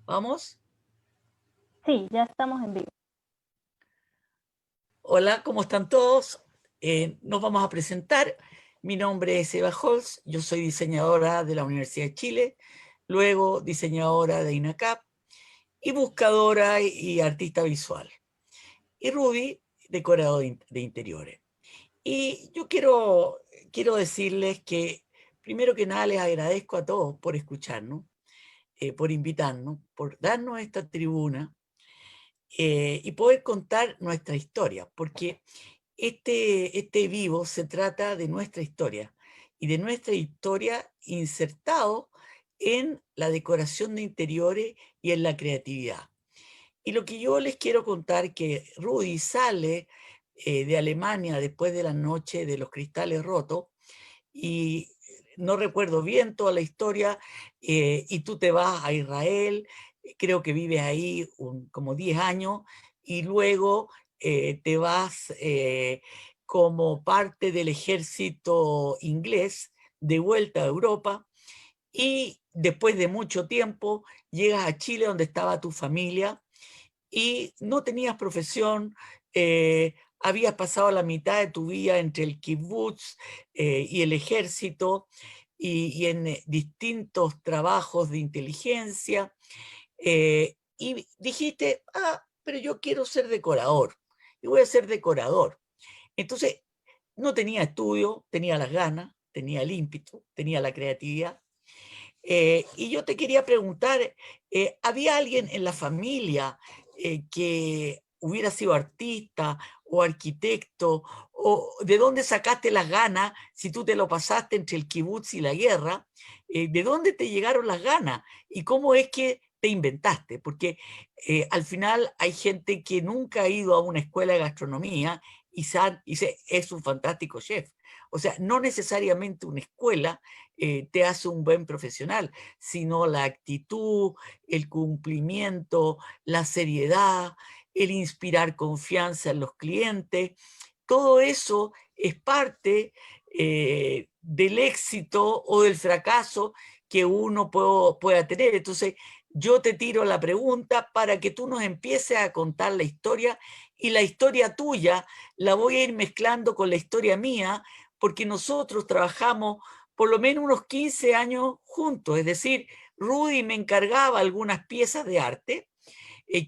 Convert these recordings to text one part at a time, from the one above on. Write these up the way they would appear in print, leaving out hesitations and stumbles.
¿Vamos? Sí, ya estamos en vivo. Hola, ¿cómo están todos? Nos vamos a presentar. Mi nombre es Eva Holz, yo soy diseñadora de la Universidad de Chile, luego diseñadora de INACAP y buscadora y artista visual. Y Rudy, decorador de interiores. Y yo quiero decirles que, primero que nada, les agradezco a todos por escucharnos, por invitarnos, por darnos esta tribuna y poder contar nuestra historia, porque este vivo se trata de nuestra historia y de nuestra historia insertado en la decoración de interiores y en la creatividad. Y lo que yo les quiero contar que Rudy sale de Alemania después de la noche de los cristales rotos y no recuerdo bien toda la historia, y tú te vas a Israel, creo que vives ahí como 10 años, y luego te vas como parte del ejército inglés de vuelta a Europa, y después de mucho tiempo llegas a Chile donde estaba tu familia, y no tenías profesión, habías pasado la mitad de tu vida entre el kibutz y el ejército y en distintos trabajos de inteligencia, y dijiste, pero yo quiero ser decorador, y voy a ser decorador. Entonces, no tenía estudio, tenía las ganas, tenía el ímpetu, tenía la creatividad. Y yo te quería preguntar, ¿había alguien en la familia que hubiera sido artista o arquitecto? ¿O de dónde sacaste las ganas si tú te lo pasaste entre el kibutz y la guerra? ¿De dónde te llegaron las ganas? ¿Y cómo es que te inventaste? Porque al final hay gente que nunca ha ido a una escuela de gastronomía y dice, es un fantástico chef. O sea, no necesariamente una escuela te hace un buen profesional, sino la actitud, el cumplimiento, la seriedad, el inspirar confianza en los clientes. Todo eso es parte del éxito o del fracaso que uno pueda tener. Entonces, yo te tiro la pregunta para que tú nos empieces a contar la historia, y la historia tuya la voy a ir mezclando con la historia mía, porque nosotros trabajamos por lo menos unos 15 años juntos. Es decir, Rudy me encargaba algunas piezas de arte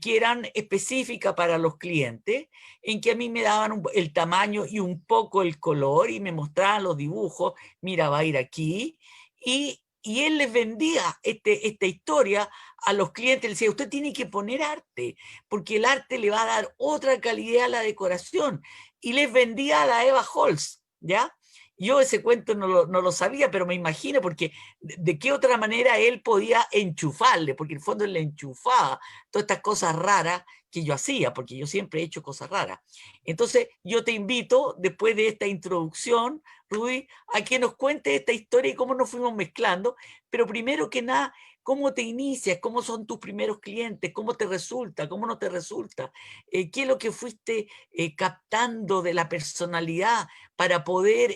que eran específicas para los clientes, en que a mí me daban el tamaño y un poco el color y me mostraban los dibujos, mira, va a ir aquí, y él les vendía esta historia a los clientes, les decía, usted tiene que poner arte, porque el arte le va a dar otra calidad a la decoración, y les vendía a la Eva Holz, ¿ya? Yo ese cuento no lo sabía, pero me imagino, porque de qué otra manera él podía enchufarle, porque en el fondo él le enchufaba todas estas cosas raras que yo hacía, porque yo siempre he hecho cosas raras. Entonces, yo te invito, después de esta introducción, Rudy, a que nos cuentes esta historia y cómo nos fuimos mezclando, pero primero que nada, cómo te inicias, cómo son tus primeros clientes, cómo te resulta, cómo no te resulta, qué es lo que fuiste captando de la personalidad para poder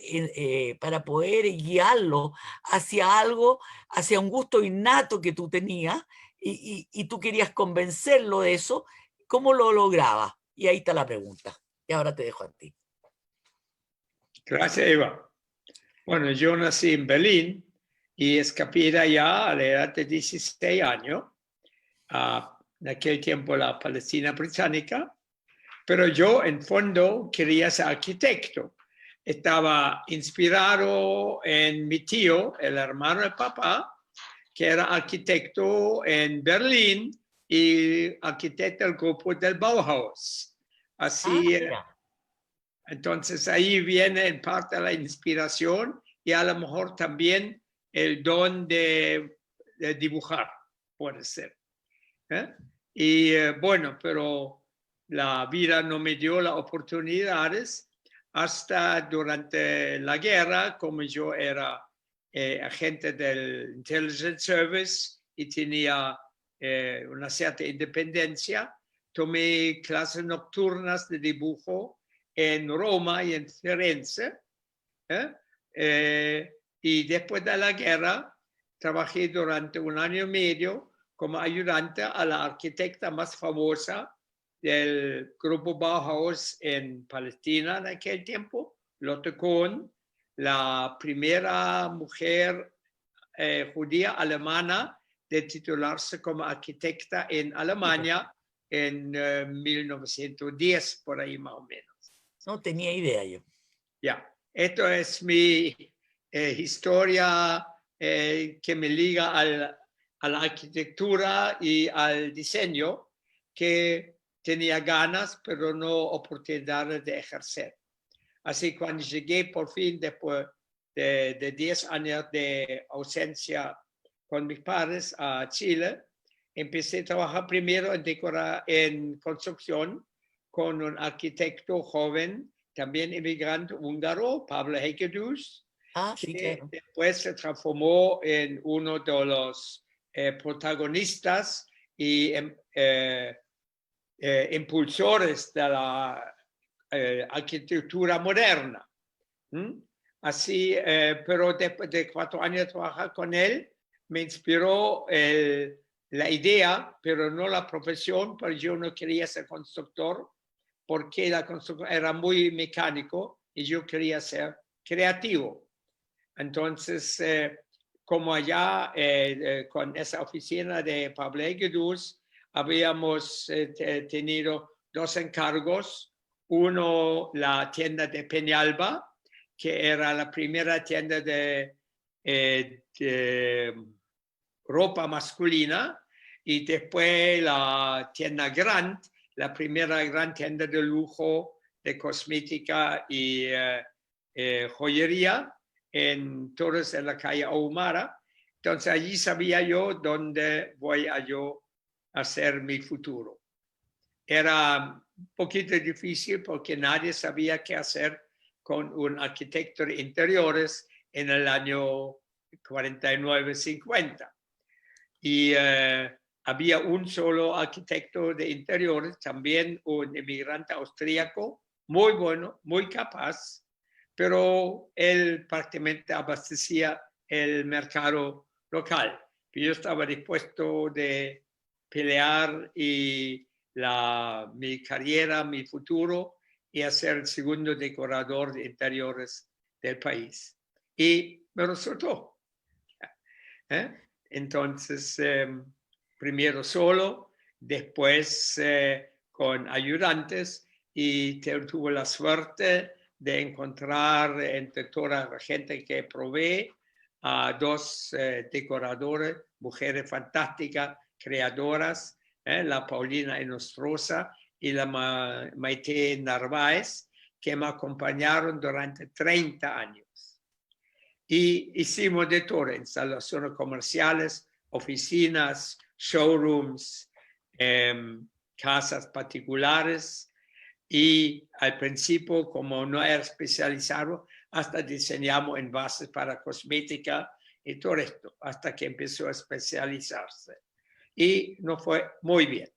guiarlo hacia algo, hacia un gusto innato que tú tenías, y tú querías convencerlo de eso. ¿Cómo lo lograba? Y ahí está la pregunta. Y ahora te dejo a ti. Gracias, Eva. Bueno, yo nací en Berlín y escapé de allá a la edad de 16 años, en aquel tiempo la Palestina británica, pero yo en fondo quería ser arquitecto. Estaba inspirado en mi tío, el hermano de papá, que era arquitecto en Berlín y arquitecto del grupo del Bauhaus. Así, entonces ahí viene en parte la inspiración y a lo mejor también el don de dibujar, puede ser. Y bueno, pero la vida no me dio las oportunidades hasta durante la guerra, como yo era agente del Intelligence Service y tenía una cierta independencia, tomé clases nocturnas de dibujo en Roma y en Firenze. Y después de la guerra trabajé durante un año y medio como ayudante a la arquitecta más famosa del grupo Bauhaus en Palestina en aquel tiempo, Lotte Kohn, la primera mujer judía alemana de titularse como arquitecta en Alemania en 1910, por ahí más o menos. No tenía idea yo. Ya, esto es mi historia que me liga a la arquitectura y al diseño, que tenía ganas, pero no oportunidades de ejercer. Así cuando llegué por fin, después de 10 años de ausencia con mis padres a Chile, empecé a trabajar primero en construcción con un arquitecto joven, también inmigrante húngaro, Pablo Hegedus, Sí, que claro. después se transformó en uno de los protagonistas y impulsores de la arquitectura moderna. Así, pero después de 4 años de trabajar con él, me inspiró la idea, pero no la profesión, porque yo no quería ser constructor, porque la construcción era muy mecánico y yo quería ser creativo. Entonces, como allá con esa oficina de Pablo Hegedus, habíamos tenido 2 encargos. Uno, la tienda de Peñalba, que era la primera tienda de ropa masculina, y después la tienda Grant, la primera gran tienda de lujo, de cosmética y joyería en Torres de la calle Ahumara. Entonces allí sabía yo dónde voy a yo hacer mi futuro. Era un poquito difícil porque nadie sabía qué hacer con un arquitecto de interiores en el año 49-50. Y había un solo arquitecto de interiores, también un inmigrante austríaco, muy bueno, muy capaz, pero él prácticamente abastecía el mercado local. Yo estaba dispuesto de pelear y mi carrera, mi futuro, y hacer el segundo decorador de interiores del país. Y me resultó. Entonces, primero solo, después con ayudantes, y tuve la suerte de encontrar entre toda la gente que probé a 2 decoradores, mujeres fantásticas, creadoras, la Paulina Enostrosa y la Maite Narváez, que me acompañaron durante 30 años. Y hicimos de todo, instalaciones comerciales, oficinas, showrooms, casas particulares, y al principio, como no era especializado, hasta diseñamos envases para cosmética y todo esto, hasta que empezó a especializarse. Y nos fue muy bien.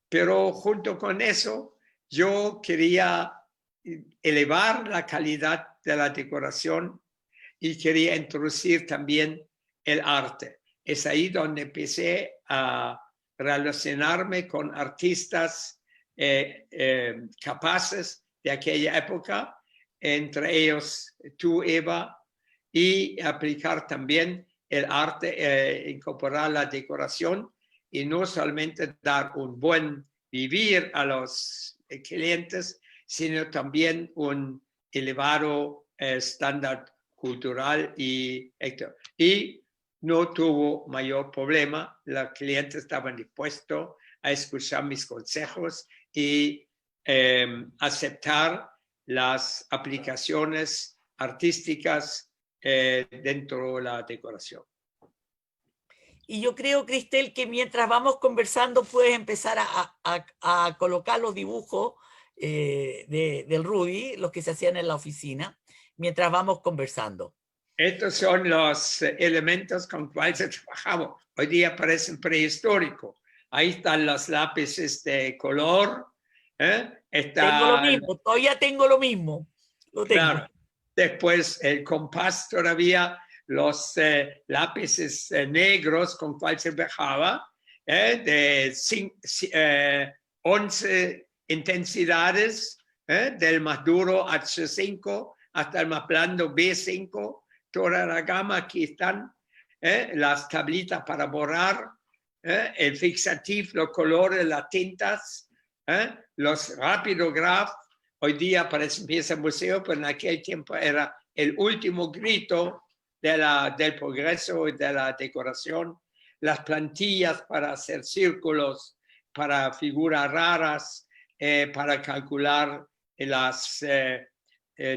Pero junto con eso, yo quería elevar la calidad de la decoración y quería introducir también el arte. Es ahí donde empecé a relacionarme con artistas capaces de aquella época, entre ellos tú, Eva, y aplicar también el arte, incorporar la decoración, y no solamente dar un buen vivir a los clientes, sino también un elevado estándar cultural y no tuvo mayor problema. Los clientes estaban dispuestos a escuchar mis consejos y aceptar las aplicaciones artísticas dentro de la decoración. Y yo creo, Cristel, que mientras vamos conversando puedes empezar a colocar los dibujos del Rudy, los que se hacían en la oficina, mientras vamos conversando. Estos son los elementos con cuales trabajamos. Hoy día parecen prehistóricos. Ahí están los lápices de color. Tengo lo mismo, todavía tengo lo mismo. Lo tengo. Claro. Después el compás todavía, los lápices negros con cuales se dibujaba, de 11 intensidades, del más duro H5 hasta el más blando B5, toda la gama. Aquí están las tablitas para borrar, el fixativo, los colores, las tintas, los rapidograph. Hoy día parece empieza el museo, pero en aquel tiempo era el último grito del progreso y de la decoración. Las plantillas para hacer círculos, para figuras raras, para calcular las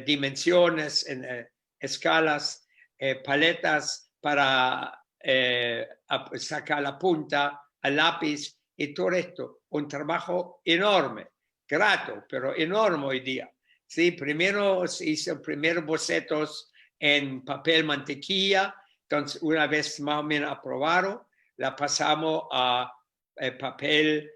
dimensiones en escalas, paletas para sacar la punta al lápiz y todo esto. Un trabajo enorme, grato, pero enorme hoy día. Sí, primero se hizo primeros bocetos en papel mantequilla, entonces una vez más o menos aprobado, la pasamos a papel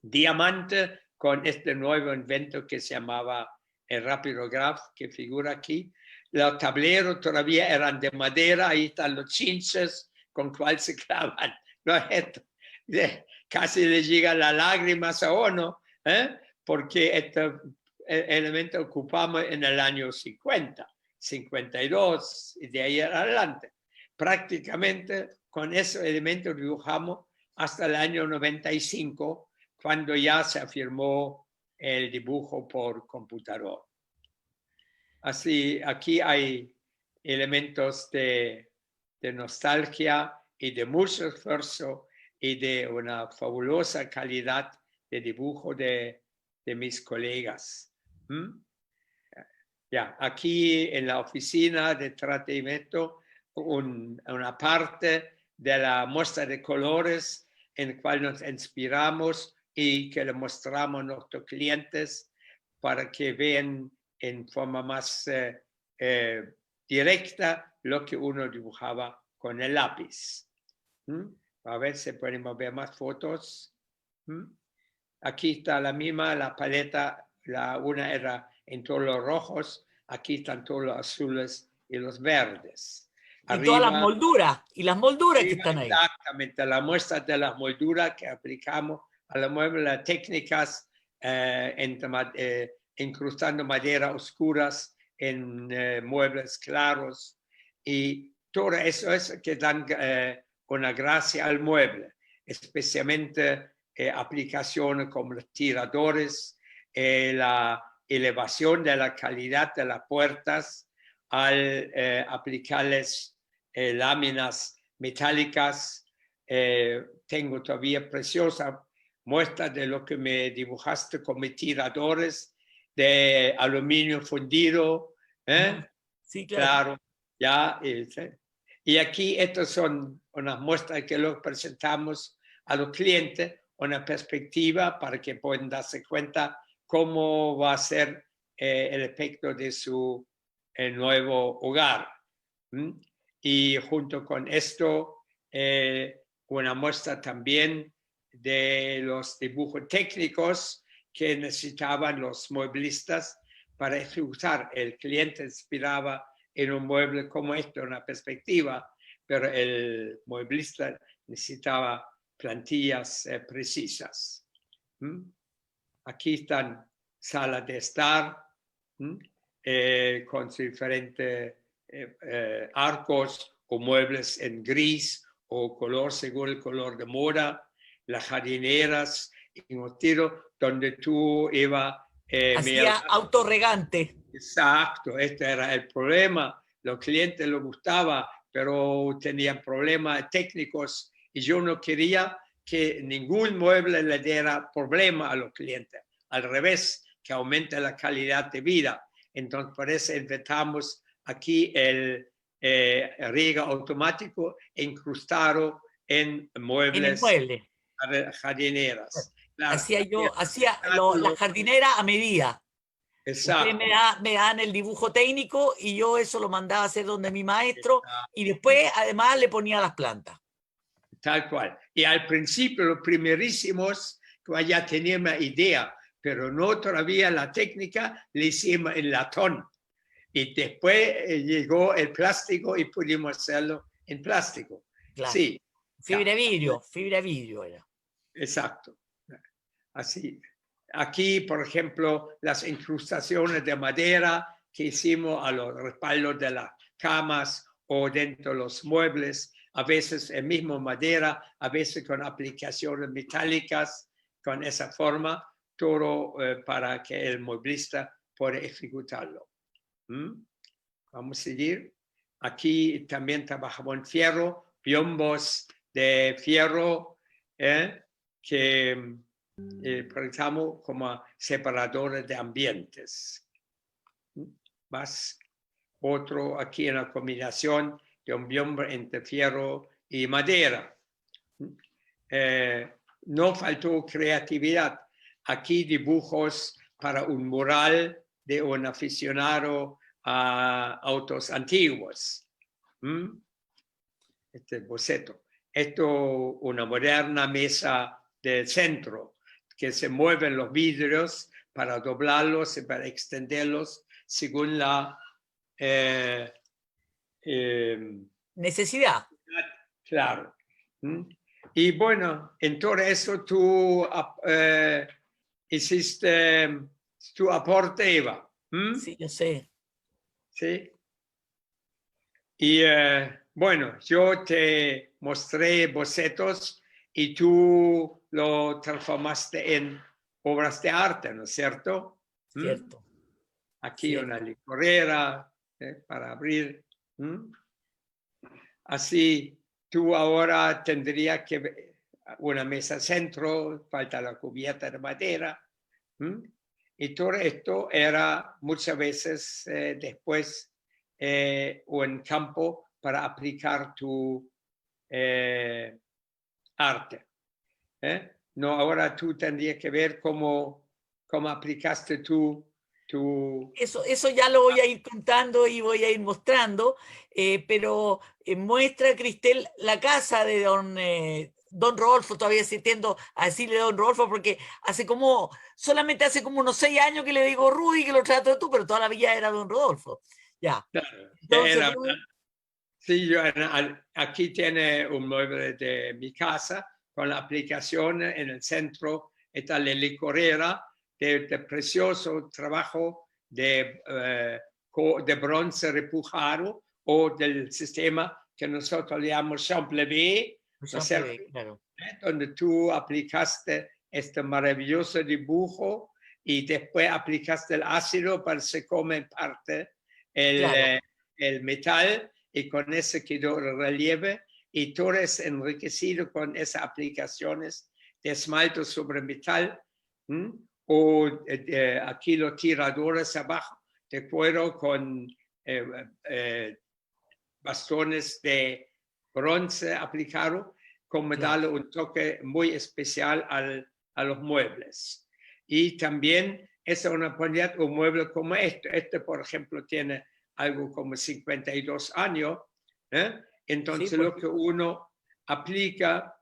diamante con este nuevo invento que se llamaba el rapidograph, que figura aquí. Los tableros todavía eran de madera, ahí están los chinches con cual se clavan. No, casi le llegan las lágrimas a uno, porque este elemento ocupamos en el año 50, 52 y de ahí adelante. Prácticamente con esos elementos dibujamos hasta el año 95, cuando ya se afirmó el dibujo por computador. Así, aquí hay elementos de nostalgia y de mucho esfuerzo y de una fabulosa calidad de dibujo de mis colegas. Ya, aquí en la oficina de tratamiento, una parte de la muestra de colores en la cual nos inspiramos y que le mostramos a nuestros clientes para que vean en forma más directa lo que uno dibujaba con el lápiz. A ver si podemos ver más fotos. Aquí está la misma, la paleta, una era en todos los rojos, aquí están todos los azules y los verdes. Y arriba, todas las molduras que están ahí. Exactamente, la muestra de las molduras que aplicamos a los muebles, las técnicas incrustando madera oscuras en muebles claros, y todo eso es que dan una gracia al mueble, especialmente aplicaciones como los tiradores, la elevación de la calidad de las puertas al aplicarles láminas metálicas. Tengo todavía preciosa muestra de lo que me dibujaste con mis tiradores de aluminio fundido. Sí, claro. Ya, y aquí estas son unas muestras que los presentamos a los clientes, una perspectiva para que puedan darse cuenta cómo va a ser el efecto de su nuevo hogar. Y junto con esto, una muestra también de los dibujos técnicos que necesitaban los mueblistas para ejecutar. El cliente inspiraba en un mueble como este, una perspectiva, pero el mueblista necesitaba plantillas precisas. Aquí están salas de estar con sus diferentes arcos o muebles en gris o color según el color de moda, las jardineras en un tiro donde tú ibas. Hacía autorregante. Exacto, este era el problema. Los clientes les gustaba, pero tenían problemas técnicos y yo no quería que ningún mueble le diera problema a los clientes. Al revés, que aumente la calidad de vida. Entonces, por eso inventamos aquí el riego automático incrustado en muebles. En el mueble. Jardineras. Claro, hacía la jardinera a medida. Exacto. Ustedes me dan el dibujo técnico y yo eso lo mandaba a hacer donde mi maestro. Exacto. Y después además le ponía las plantas. Tal cual. Y al principio, los primerísimos, ya teníamos idea, pero no todavía la técnica, le hicimos en latón. Y después llegó el plástico y pudimos hacerlo en plástico. Claro. Sí, Fibra vidrio era. Exacto. Así. Aquí, por ejemplo, las incrustaciones de madera que hicimos a los respaldos de las camas o dentro de los muebles, a veces el mismo madera, a veces con aplicaciones metálicas, con esa forma, todo para que el mueblista pueda ejecutarlo. Vamos a seguir. Aquí también trabajamos en fierro, biombos de fierro que utilizamos como separadores de ambientes. Más otro aquí en la combinación de un biombo entre fierro y madera. No faltó creatividad. Aquí dibujos para un mural de un aficionado a autos antiguos. Este boceto. Esto, una moderna mesa del centro, que se mueven los vidrios para doblarlos y para extenderlos según la necesidad. Claro. Y bueno, en todo eso tú hiciste tu aporte, Eva. Sí, yo sé. Sí. Y bueno, yo te mostré bocetos y tú lo transformaste en obras de arte, ¿no es cierto? Cierto. Aquí Cierto. una licorera para abrir. Así, tú ahora tendrías que una mesa centro, falta la cubierta de madera. Y todo esto era muchas veces después un campo para aplicar tu arte. No, ahora tú tendrías que ver cómo aplicaste tu... Eso ya lo voy a ir contando y voy a ir mostrando, pero muestra, Cristel, la casa de don Rodolfo, todavía sí tiendo a decirle don Rodolfo, porque solamente hace como unos 6 años que le digo Rudy, que lo trato de tú, pero toda la vida era don Rodolfo. Ya. Claro, Entonces, Rudy, sí, aquí tiene un mueble de mi casa con la aplicación en el centro, está la licorera de precioso trabajo de bronce repujado o del sistema que nosotros le llamamos Champlevé, ¿no es cierto? claro. Donde tú aplicaste este maravilloso dibujo y después aplicaste el ácido para que se come en parte el metal y con ese quedó el relieve y todo es enriquecido con esas aplicaciones de esmalte sobre metal o aquí los tiradores abajo de cuero con bastones de bronce aplicado como darle un toque muy especial a los muebles. Y también es una oportunidad, un mueble como este, por ejemplo, tiene algo como 52 años, entonces sí, lo que uno aplica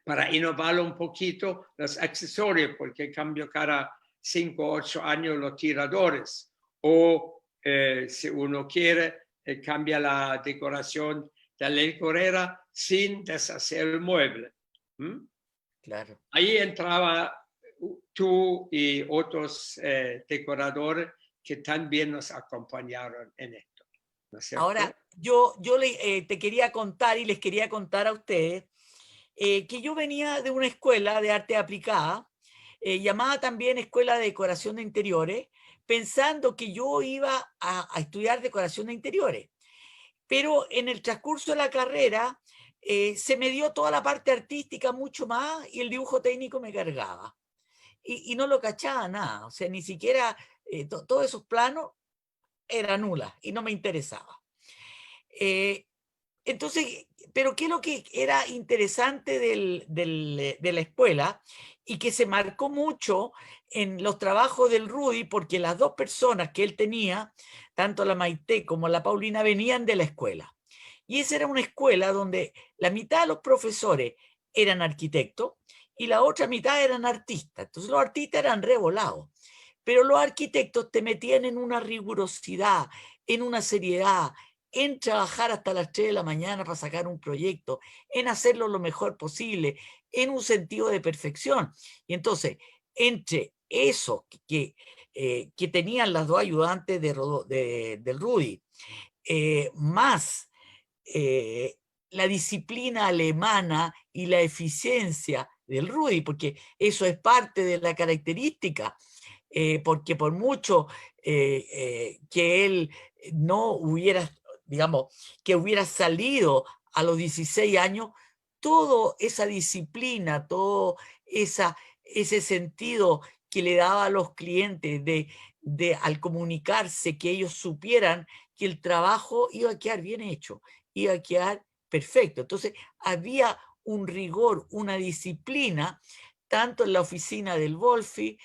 para innovarlo un poquito, los accesorios, porque cambio cada 5 o 8 años los tiradores, o si uno quiere, cambia la decoración de la licorera sin deshacer el mueble. Claro. Ahí entraba tú y otros decoradores que también nos acompañaron en esto, ¿no es cierto? Ahora, yo te quería contar y les quería contar a ustedes que yo venía de una escuela de arte aplicada, llamada también Escuela de Decoración de Interiores, pensando que yo iba a estudiar decoración de interiores. Pero en el transcurso de la carrera se me dio toda la parte artística mucho más y el dibujo técnico me cargaba. Y no lo cachaba nada, o sea, ni siquiera todos esos planos eran nulas y no me interesaba. Entonces, pero ¿qué es lo que era interesante de la escuela y que se marcó mucho en los trabajos del Rudy? Porque las dos personas que él tenía, tanto la Maite como la Paulina, venían de la escuela. Y esa era una escuela donde la mitad de los profesores eran arquitectos y la otra mitad eran artistas. Entonces los artistas eran revolados, pero los arquitectos te metían en una rigurosidad, en una seriedad, en trabajar hasta las 3 de la mañana para sacar un proyecto, en hacerlo lo mejor posible, en un sentido de perfección. Y entonces, entre eso que tenían las dos ayudantes del Rudy, más la disciplina alemana y la eficiencia del Rudy, porque eso es parte de la característica, porque por mucho que él no hubiera, digamos, que hubiera salido a los 16 años, toda esa disciplina, todo ese sentido que le daba a los clientes al comunicarse, que ellos supieran que el trabajo iba a quedar bien hecho, iba a quedar perfecto. Entonces había un rigor, una disciplina, tanto en la oficina del Wolfi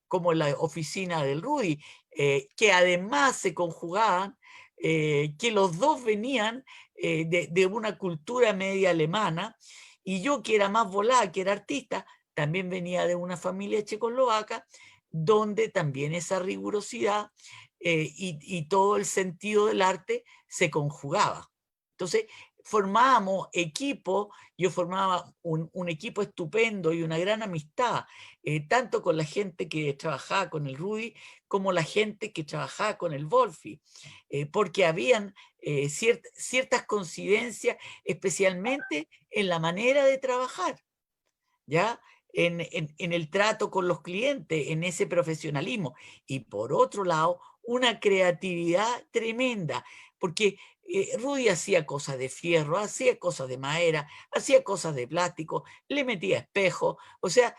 como en la oficina del Rudy, que además se conjugaban, que los dos venían de una cultura media alemana, y yo que era más volada, que era artista, también venía de una familia checoslovaca, donde también esa rigurosidad y todo el sentido del arte se conjugaba. Entonces, formábamos equipo, yo formaba un equipo estupendo y una gran amistad, tanto con la gente que trabajaba con el Rudy, como la gente que trabajaba con el Wolfi, porque habían ciertas coincidencias, especialmente en la manera de trabajar, ¿ya? En el trato con los clientes, en ese profesionalismo. Y por otro lado, una creatividad tremenda, porque Rudy hacía cosas de fierro, hacía cosas de madera, hacía cosas de plástico, le metía espejos, o sea,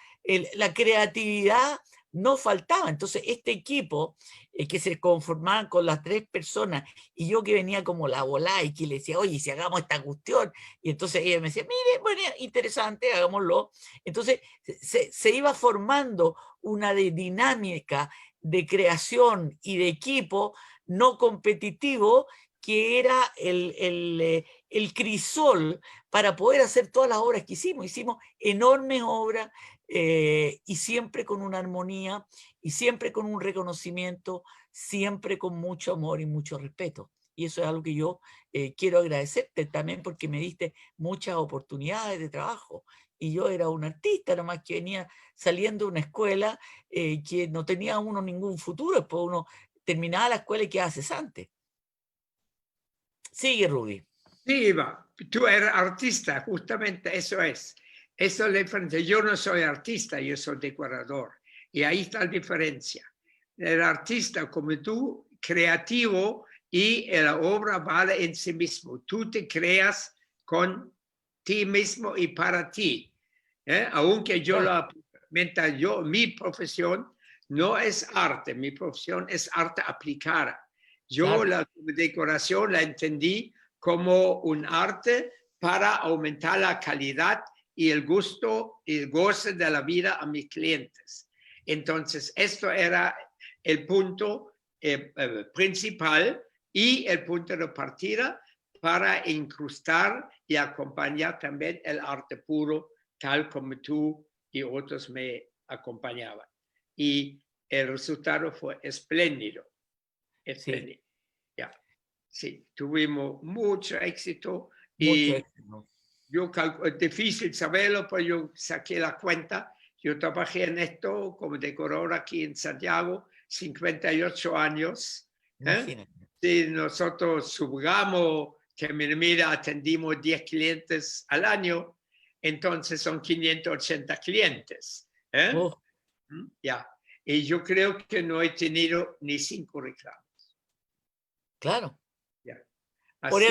la creatividad no faltaba. Entonces, este equipo que se conformaban con las 3 personas, y yo que venía como la volá y que le decía, oye, si hagamos esta cuestión, y entonces ella me decía, mire, bueno, interesante, hagámoslo. Entonces se iba formando una dinámica de creación y de equipo no competitivo, que era el crisol para poder hacer todas las obras que hicimos. Hicimos enormes obras y siempre con una armonía y siempre con un reconocimiento, siempre con mucho amor y mucho respeto. Y eso es algo que yo quiero agradecerte también, porque me diste muchas oportunidades de trabajo. Y yo era un artista, nomás que venía saliendo de una escuela que no tenía uno ningún futuro. Después uno terminaba la escuela y quedaba cesante. Sigue, Rudy. Sí, Iva, tú eres artista, justamente eso es. Eso es la diferencia. Yo no soy artista, yo soy decorador. Y ahí está la diferencia. El artista, como tú, creativo, y la obra vale en sí mismo. Tú te creas con ti mismo y para ti. Aunque yo mi profesión no es arte, mi profesión es arte aplicada. Yo la decoración la entendí como un arte para aumentar la calidad y el gusto y el goce de la vida a mis clientes. Entonces, esto era el punto principal y el punto de partida para incrustar y acompañar también el arte puro, tal como tú y otros me acompañaban. Y el resultado fue espléndido. Espléndido. Sí. Ya. Sí, tuvimos mucho éxito. Mucho Y éxito. yo es difícil saberlo, pero yo saqué la cuenta. Yo trabajé en esto como decorador aquí en Santiago, 58 años. Imagínate. Si nosotros subgamos que mira, atendimos 10 clientes al año, entonces son 580 clientes. Ya. Y yo creo que no he tenido ni 5 reclamos. Claro. Ya. Por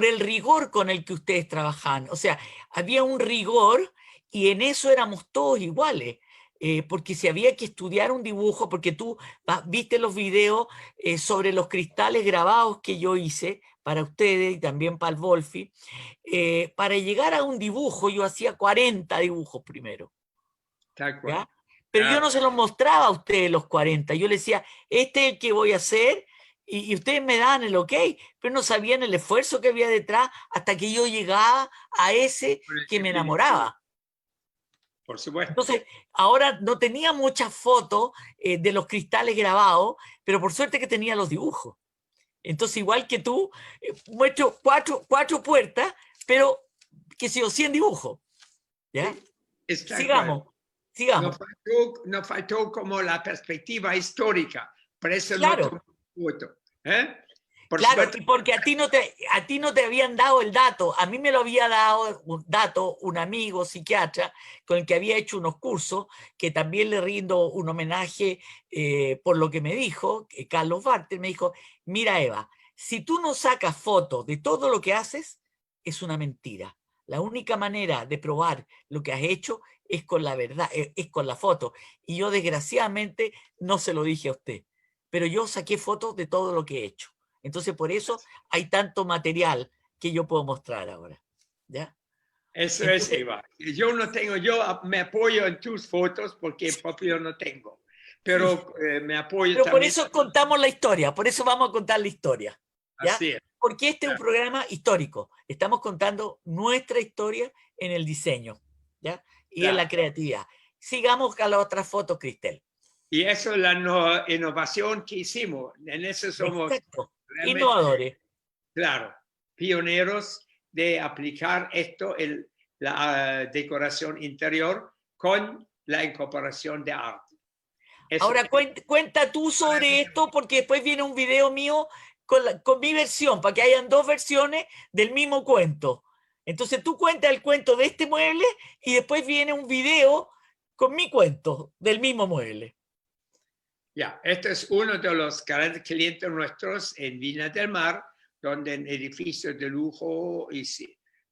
el rigor con el que ustedes trabajaban. O sea, había un rigor y en eso éramos todos iguales. Porque si había que estudiar un dibujo, porque tú viste los videos sobre los cristales grabados que yo hice para ustedes y también para el Wolfi, para llegar a un dibujo yo hacía 40 dibujos primero. ¿Ya? Pero yo no se los mostraba a ustedes los 40. Yo les decía, este es el que voy a hacer, y ustedes me daban el ok, pero no sabían el esfuerzo que había detrás hasta que yo llegaba a ese que me enamoraba. Por supuesto. Entonces, ahora no tenía muchas fotos de los cristales grabados, pero por suerte que tenía los dibujos. Entonces, igual que tú, muestro cuatro puertas, pero, qué sé yo, 100 dibujos. ¿Ya? Sí, está Sigamos, claro. sigamos. Nos faltó como la perspectiva histórica, por eso no Claro. tomé foto. ¿Eh? Por Claro, supuesto, y porque a ti no te habían dado el dato, a mí me lo había dado un dato un amigo psiquiatra con el que había hecho unos cursos, que también le rindo un homenaje por lo que me dijo, Carlos Bartel me dijo, mira Eva, si tú no sacas fotos de todo lo que haces, es una mentira. La única manera de probar lo que has hecho es con la verdad, es con la foto. Y yo desgraciadamente no se lo dije a usted, pero yo saqué fotos de todo lo que he hecho. Entonces, por eso hay tanto material que yo puedo mostrar ahora. ¿Ya? eso es, Entonces, Eva. Yo no tengo, yo me apoyo en tus fotos porque propio no tengo, sí, pero me apoyo pero por también. eso contamos la historia, por eso vamos a contar la historia. ¿Ya? Así es. Porque este es un Claro. programa histórico. Estamos contando nuestra historia en el diseño, ¿ya? Y en la Claro. creatividad. Sigamos a la otra foto, Cristel. Y eso es la innovación que hicimos. En eso somos Exacto. realmente, Innovadores. claro, pioneros de aplicar esto en la decoración interior con la incorporación de arte. Eso Ahora cuenta tú sobre esto porque después viene un video mío con mi versión, para que hayan dos versiones del mismo cuento. Entonces tú cuentas el cuento de este mueble y después viene un video con mi cuento del mismo mueble. ya, este es uno de los grandes clientes nuestros en Viña del Mar, donde en edificios de lujo y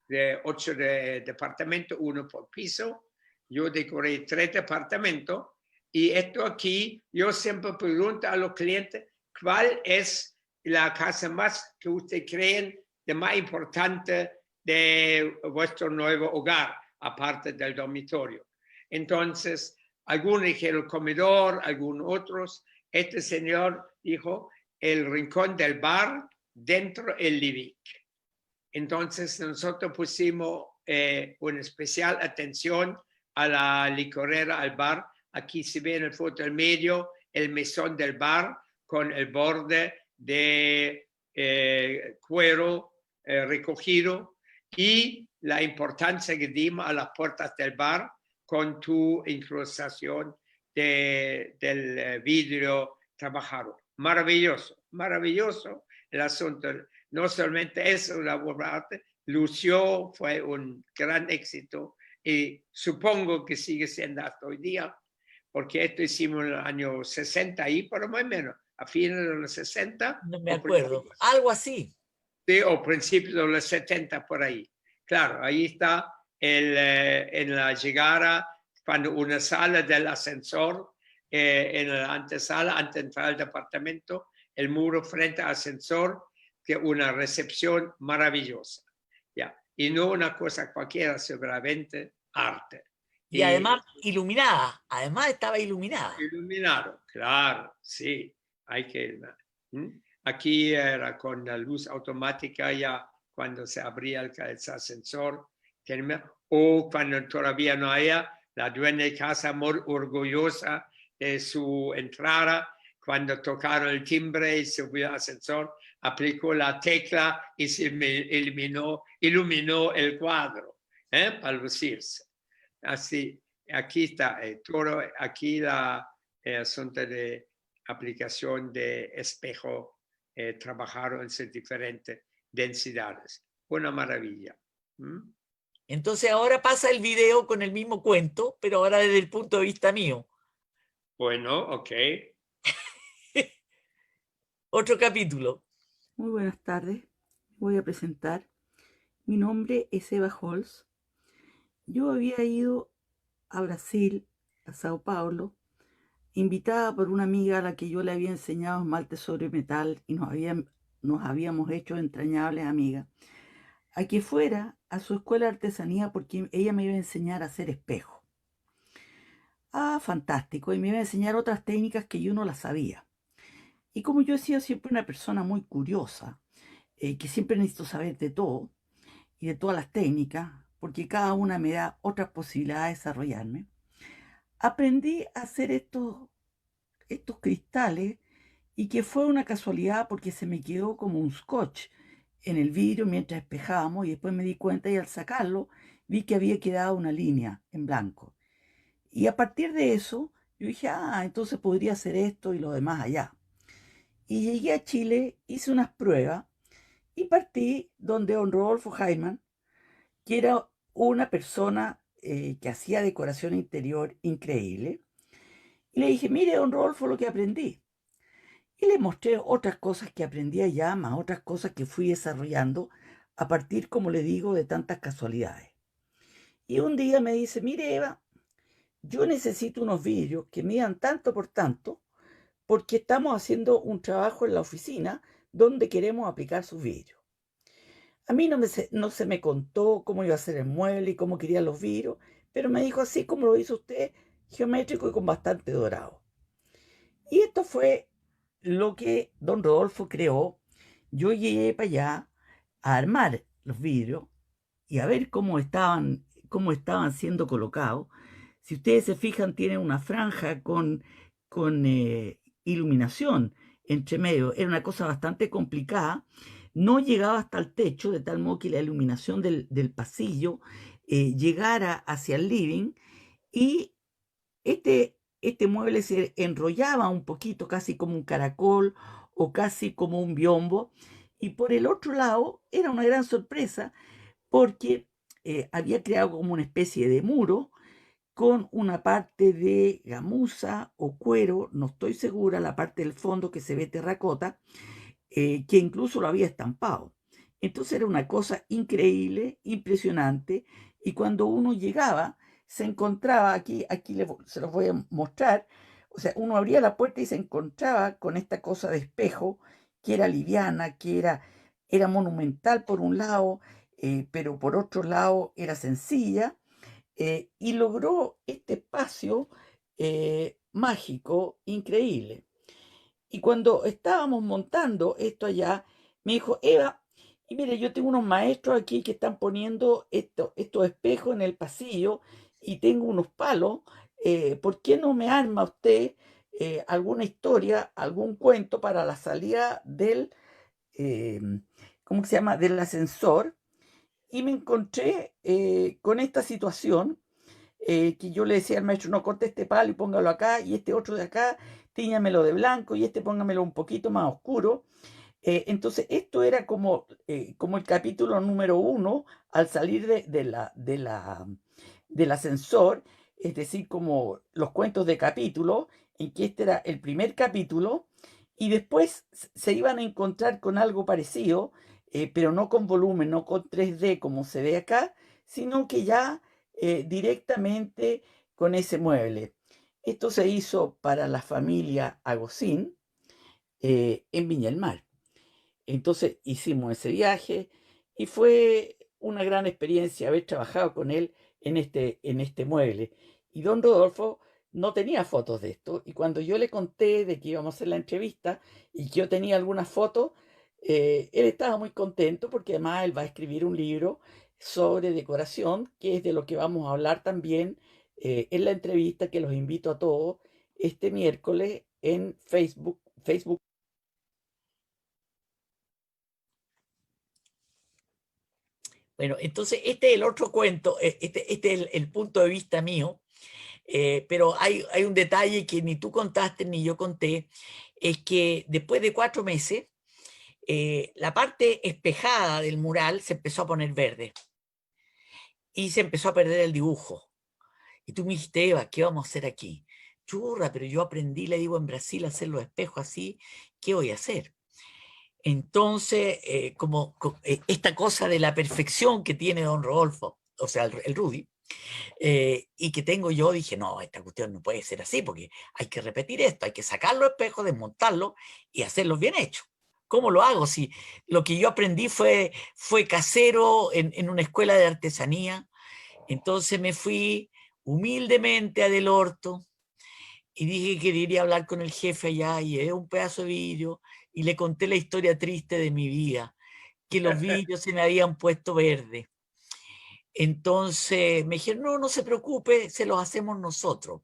de 8 departamentos, uno por piso. Yo decoré 3 departamentos y esto aquí, yo siempre pregunto a los clientes, ¿cuál es la casa más que ustedes creen de más importante de vuestro nuevo hogar, aparte del dormitorio? Entonces, algunos dijeron el comedor, algunos otros. Este señor dijo el rincón del bar dentro del living. Entonces nosotros pusimos una especial atención a la licorera, al bar. Aquí se ve en el foto del medio el mesón del bar con el borde de cuero recogido y la importancia que dimos a las puertas del bar con tu incrustación del vidrio trabajado. Maravilloso, maravilloso el asunto. No solamente es una obra de arte, lució, fue un gran éxito y supongo que sigue siendo hasta hoy día, porque esto hicimos en el año 60 y por lo menos, a fines de los 60 No me acuerdo. Algo así. o principios de los 70 por ahí. Claro, ahí está en la llegada, cuando una sala del ascensor, en la antesala, antes de entrar al departamento, el muro frente al ascensor, que una recepción maravillosa. ¿Ya? Y no una cosa cualquiera, seguramente arte. Y además iluminada. Además estaba iluminada. Iluminado, claro, sí. Hay que... Aquí era con la luz automática ya cuando se abría el ascensor, o cuando todavía no había, la dueña de casa muy orgullosa de su entrada, cuando tocaron el timbre y subió al ascensor, aplicó la tecla y se iluminó el cuadro para lucirse. Así, aquí está, todo, aquí la asunto de aplicación de espejo trabajaron en sus diferentes densidades. Una maravilla. Entonces ahora pasa el video con el mismo cuento, pero ahora desde el punto de vista mío. Bueno, ok. Otro capítulo. Muy buenas tardes. Voy a presentar. Mi nombre es Eva Holz. Yo había ido a Brasil, a Sao Paulo, invitada por una amiga a la que yo le había enseñado esmalte sobre metal y nos habíamos hecho entrañables amigas, a que fuera a su escuela de artesanía porque ella me iba a enseñar a hacer espejos. Ah, fantástico, y me iba a enseñar otras técnicas que yo no las sabía. Y como yo he sido siempre una persona muy curiosa, que siempre necesito saber de todo y de todas las técnicas, porque cada una me da otras posibilidades de desarrollarme, aprendí a hacer estos cristales y que fue una casualidad porque se me quedó como un scotch en el vidrio mientras espejábamos y después me di cuenta y al sacarlo vi que había quedado una línea en blanco. Y a partir de eso yo dije, entonces podría hacer esto y lo demás allá. Y llegué a Chile, hice unas pruebas y partí donde don Rodolfo Heimann, que era una persona que hacía decoración interior increíble. Y le dije, mire, don Rodolfo, lo que aprendí. Y le mostré otras cosas que aprendí allá, más otras cosas que fui desarrollando a partir, como le digo, de tantas casualidades. Y un día me dice, mire, Eva, yo necesito unos vidrios que midan tanto por tanto, porque estamos haciendo un trabajo en la oficina donde queremos aplicar sus vidrios. A mí no se me contó cómo iba a ser el mueble y cómo querían los vidrios, pero me dijo así como lo hizo usted, geométrico y con bastante dorado. Y esto fue lo que don Rodolfo creó. Yo llegué para allá a armar los vidrios y a ver cómo estaban siendo colocados. Si ustedes se fijan, tienen una franja con iluminación entre medio. Era una cosa bastante complicada. No llegaba hasta el techo, de tal modo que la iluminación del pasillo llegara hacia el living. Y este mueble se enrollaba un poquito, casi como un caracol o casi como un biombo. Y por el otro lado era una gran sorpresa porque había creado como una especie de muro con una parte de gamuza o cuero, no estoy segura, la parte del fondo que se ve terracota, que incluso lo había estampado. Entonces era una cosa increíble, impresionante, y cuando uno llegaba, se encontraba, se los voy a mostrar, o sea, uno abría la puerta y se encontraba con esta cosa de espejo, que era liviana, era monumental por un lado, pero por otro lado era sencilla, y logró este espacio mágico, increíble. Y cuando estábamos montando esto allá, me dijo, Eva, y mire, yo tengo unos maestros aquí que están poniendo estos espejos en el pasillo y tengo unos palos, ¿por qué no me arma usted alguna historia, algún cuento para la salida del, eh, ¿cómo se llama?, del ascensor? Y me encontré con esta situación que yo le decía al maestro, no, corte este palo y póngalo acá, y este otro de acá, tíñamelo de blanco, y este póngamelo un poquito más oscuro. Entonces, esto era como el capítulo número 1 al salir del ascensor, es decir, como los cuentos de capítulo, en que este era el primer capítulo, y después se iban a encontrar con algo parecido, pero no con volumen, no con 3D como se ve acá, sino que ya directamente con ese mueble. Esto se hizo para la familia Agosín en Viña del Mar. Entonces hicimos ese viaje y fue una gran experiencia haber trabajado con él en este mueble. Y don Rodolfo no tenía fotos de esto, y cuando yo le conté de que íbamos a hacer la entrevista y que yo tenía algunas fotos, él estaba muy contento porque además él va a escribir un libro sobre decoración, que es de lo que vamos a hablar también en la entrevista, que los invito a todos este miércoles en Facebook. Bueno, entonces este es el otro cuento, este es el punto de vista mío, pero hay un detalle que ni tú contaste ni yo conté, es que después de 4 meses, la parte espejada del mural se empezó a poner verde y se empezó a perder el dibujo. Y tú me dijiste, Eva, ¿qué vamos a hacer aquí? Churra, pero yo aprendí, le digo, en Brasil a hacer los espejos así, ¿qué voy a hacer? Entonces, esta cosa de la perfección que tiene don Rodolfo, o sea, el Rudy, y que tengo yo, dije, no, esta cuestión no puede ser así, porque hay que repetir esto, hay que sacar los espejos, desmontarlos y hacerlos bien hechos. ¿Cómo lo hago? Si lo que yo aprendí fue casero en una escuela de artesanía. Entonces me fui humildemente a Del Orto y dije que quería hablar con el jefe allá, y es un pedazo de vidrio, y le conté la historia triste de mi vida, que los vidrios se me habían puesto verde. Entonces me dijeron, no se preocupe, se los hacemos nosotros.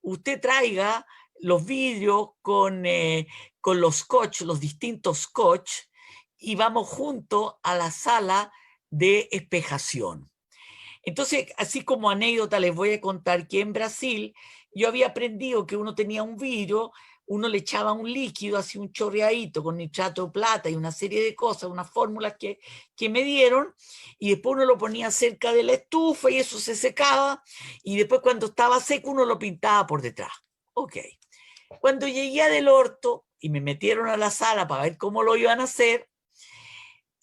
Usted traiga los vidrios con los scotch, los distintos scotch, y vamos juntos a la sala de espejación. Entonces, así como anécdota, les voy a contar que en Brasil yo había aprendido que uno tenía un vidrio, uno le echaba un líquido, así un chorreadito con nitrato de plata y una serie de cosas, unas fórmulas que me dieron, y después uno lo ponía cerca de la estufa y eso se secaba, y después cuando estaba seco uno lo pintaba por detrás. Ok. Cuando llegué a Del Orto y me metieron a la sala para ver cómo lo iban a hacer,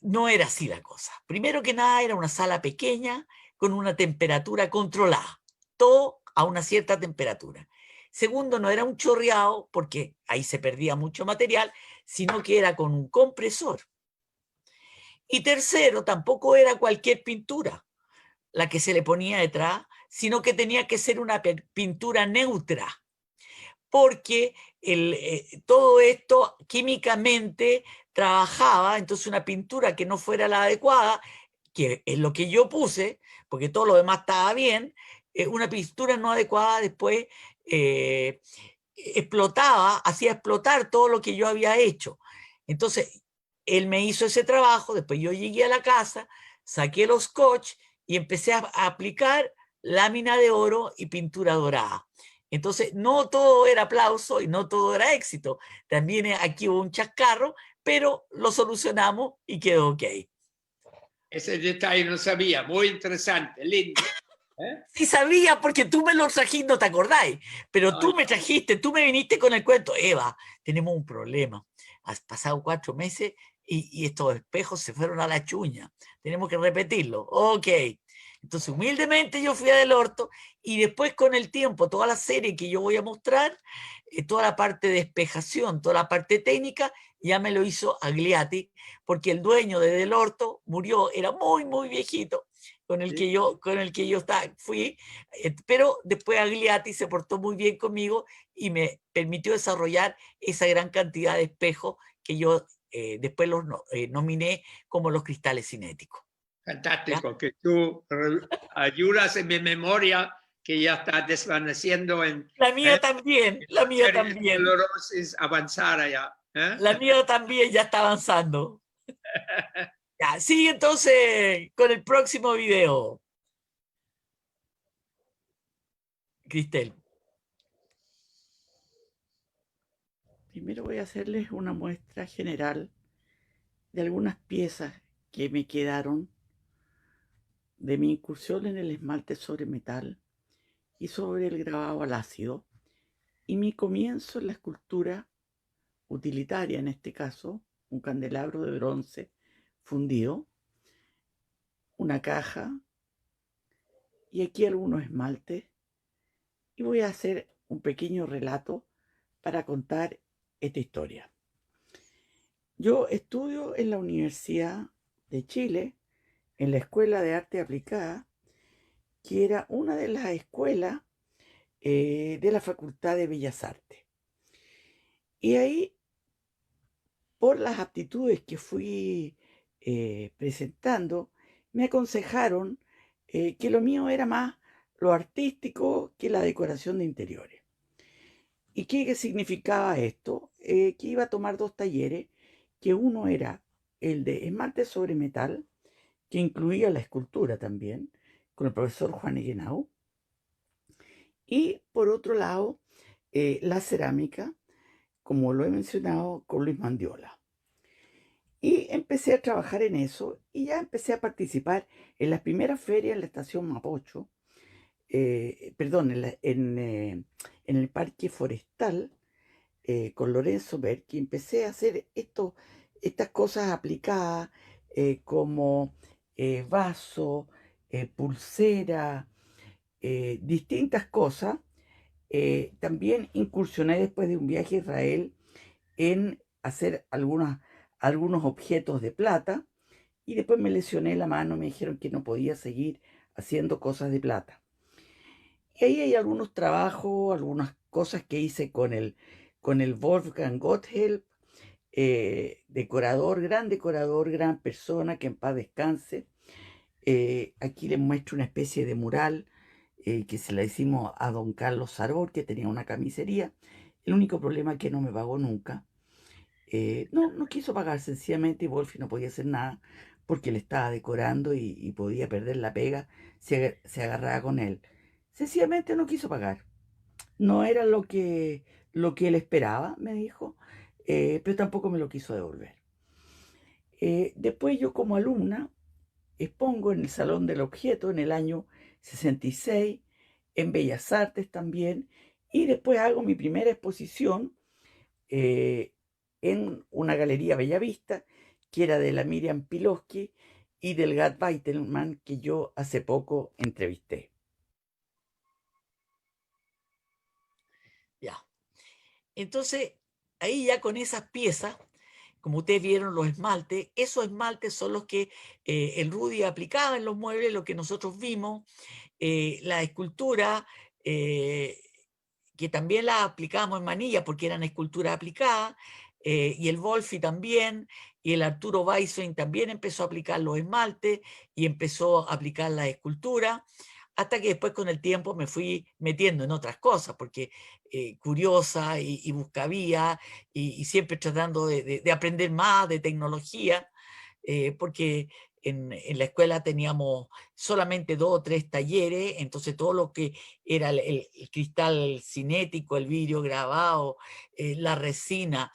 no era así la cosa. Primero que nada, era una sala pequeña con una temperatura controlada, todo a una cierta temperatura. Segundo, no era un chorreado, porque ahí se perdía mucho material, sino que era con un compresor. Y tercero, tampoco era cualquier pintura la que se le ponía detrás, sino que tenía que ser una pintura neutra, porque todo esto químicamente trabajaba, entonces una pintura que no fuera la adecuada, que es lo que yo puse, porque todo lo demás estaba bien, una pintura no adecuada después explotaba, hacía explotar todo lo que yo había hecho. Entonces, él me hizo ese trabajo, después yo llegué a la casa, saqué los scotch y empecé a aplicar lámina de oro y pintura dorada. Entonces, no todo era aplauso y no todo era éxito. También aquí hubo un chascarro, pero lo solucionamos y quedó ok. Ese detalle no sabía, muy interesante, lindo. Sí sabía porque tú me lo trajiste, no te acordáis, pero tú me trajiste, tú me viniste con el cuento, Eva, tenemos un problema, has pasado 4 meses y estos espejos se fueron a la chuña, tenemos que repetirlo, ok. Entonces humildemente yo fui a Del Orto y después con el tiempo, toda la serie que yo voy a mostrar, toda la parte de espejación, toda la parte técnica, ya me lo hizo Agliati, porque el dueño de Del Orto murió, era muy, muy viejito, con el que yo fui, pero después Agliati se portó muy bien conmigo y me permitió desarrollar esa gran cantidad de espejos que yo después los nominé como los cristales cinéticos. Fantástico, ¿ya? Que tú ayudas en mi memoria que ya está desvaneciendo en... La mía también, la mía también. Esclerosis avanzada ya. La mía también ya está avanzando. Ya, sigue entonces con el próximo video. Cristel. Primero voy a hacerles una muestra general de algunas piezas que me quedaron de mi incursión en el esmalte sobre metal y sobre el grabado al ácido, y mi comienzo en la escultura utilitaria, en este caso, un candelabro de bronce fundido, una caja, y aquí algunos esmaltes, y voy a hacer un pequeño relato para contar esta historia. Yo estudio en la Universidad de Chile, en la Escuela de Arte Aplicada, que era una de las escuelas de la Facultad de Bellas Artes. Y ahí, por las aptitudes que fui presentando, me aconsejaron que lo mío era más lo artístico que la decoración de interiores. ¿Y qué significaba esto? Que iba a tomar 2 talleres, que uno era el de esmalte sobre metal, que incluía la escultura también, con el profesor Juan Eguenau, y por otro lado, la cerámica, como lo he mencionado, con Luis Mandiola. Y empecé a trabajar en eso y ya empecé a participar en las primeras ferias en la estación Mapocho, perdón, en el Parque Forestal, con Lorenzo Berchi. Empecé a hacer estas cosas aplicadas como vaso, pulsera, distintas cosas. También incursioné después de un viaje a Israel en hacer algunos objetos de plata, y después me lesioné la mano, me dijeron que no podía seguir haciendo cosas de plata. Y ahí hay algunos trabajos, algunas cosas que hice con el Wolfgang Gotthelf, gran decorador, gran persona, que en paz descanse. Aquí les muestro una especie de mural que se la hicimos a don Carlos Saror, que tenía una camisería. El único problema es que no me pagó nunca. No quiso pagar sencillamente y Wolfi no podía hacer nada porque le estaba decorando y podía perder la pega si se agarraba con él. Sencillamente no quiso pagar. No era lo que él esperaba, me dijo, pero tampoco me lo quiso devolver. Después yo como alumna expongo en el Salón del Objeto en el año 66, en Bellas Artes también, y después hago mi primera exposición eh, en una galería Bellavista, que era de la Miriam Pilowsky y del Gad Weitelman, que yo hace poco entrevisté. Ya. Entonces, ahí ya con esas piezas, como ustedes vieron los esmaltes, esos esmaltes son los que el Rudy aplicaba en los muebles, lo que nosotros vimos, la escultura, que también la aplicábamos en manilla porque eran esculturas aplicadas, y el Wolfi también, y el Arturo Weiswein también empezó a aplicar los esmaltes y empezó a aplicar la escultura, hasta que después con el tiempo me fui metiendo en otras cosas, porque curiosa y buscavía, y siempre tratando de aprender más de tecnología, porque en la escuela teníamos solamente 2 o 3 talleres, entonces todo lo que era el cristal cinético, el vidrio grabado, la resina,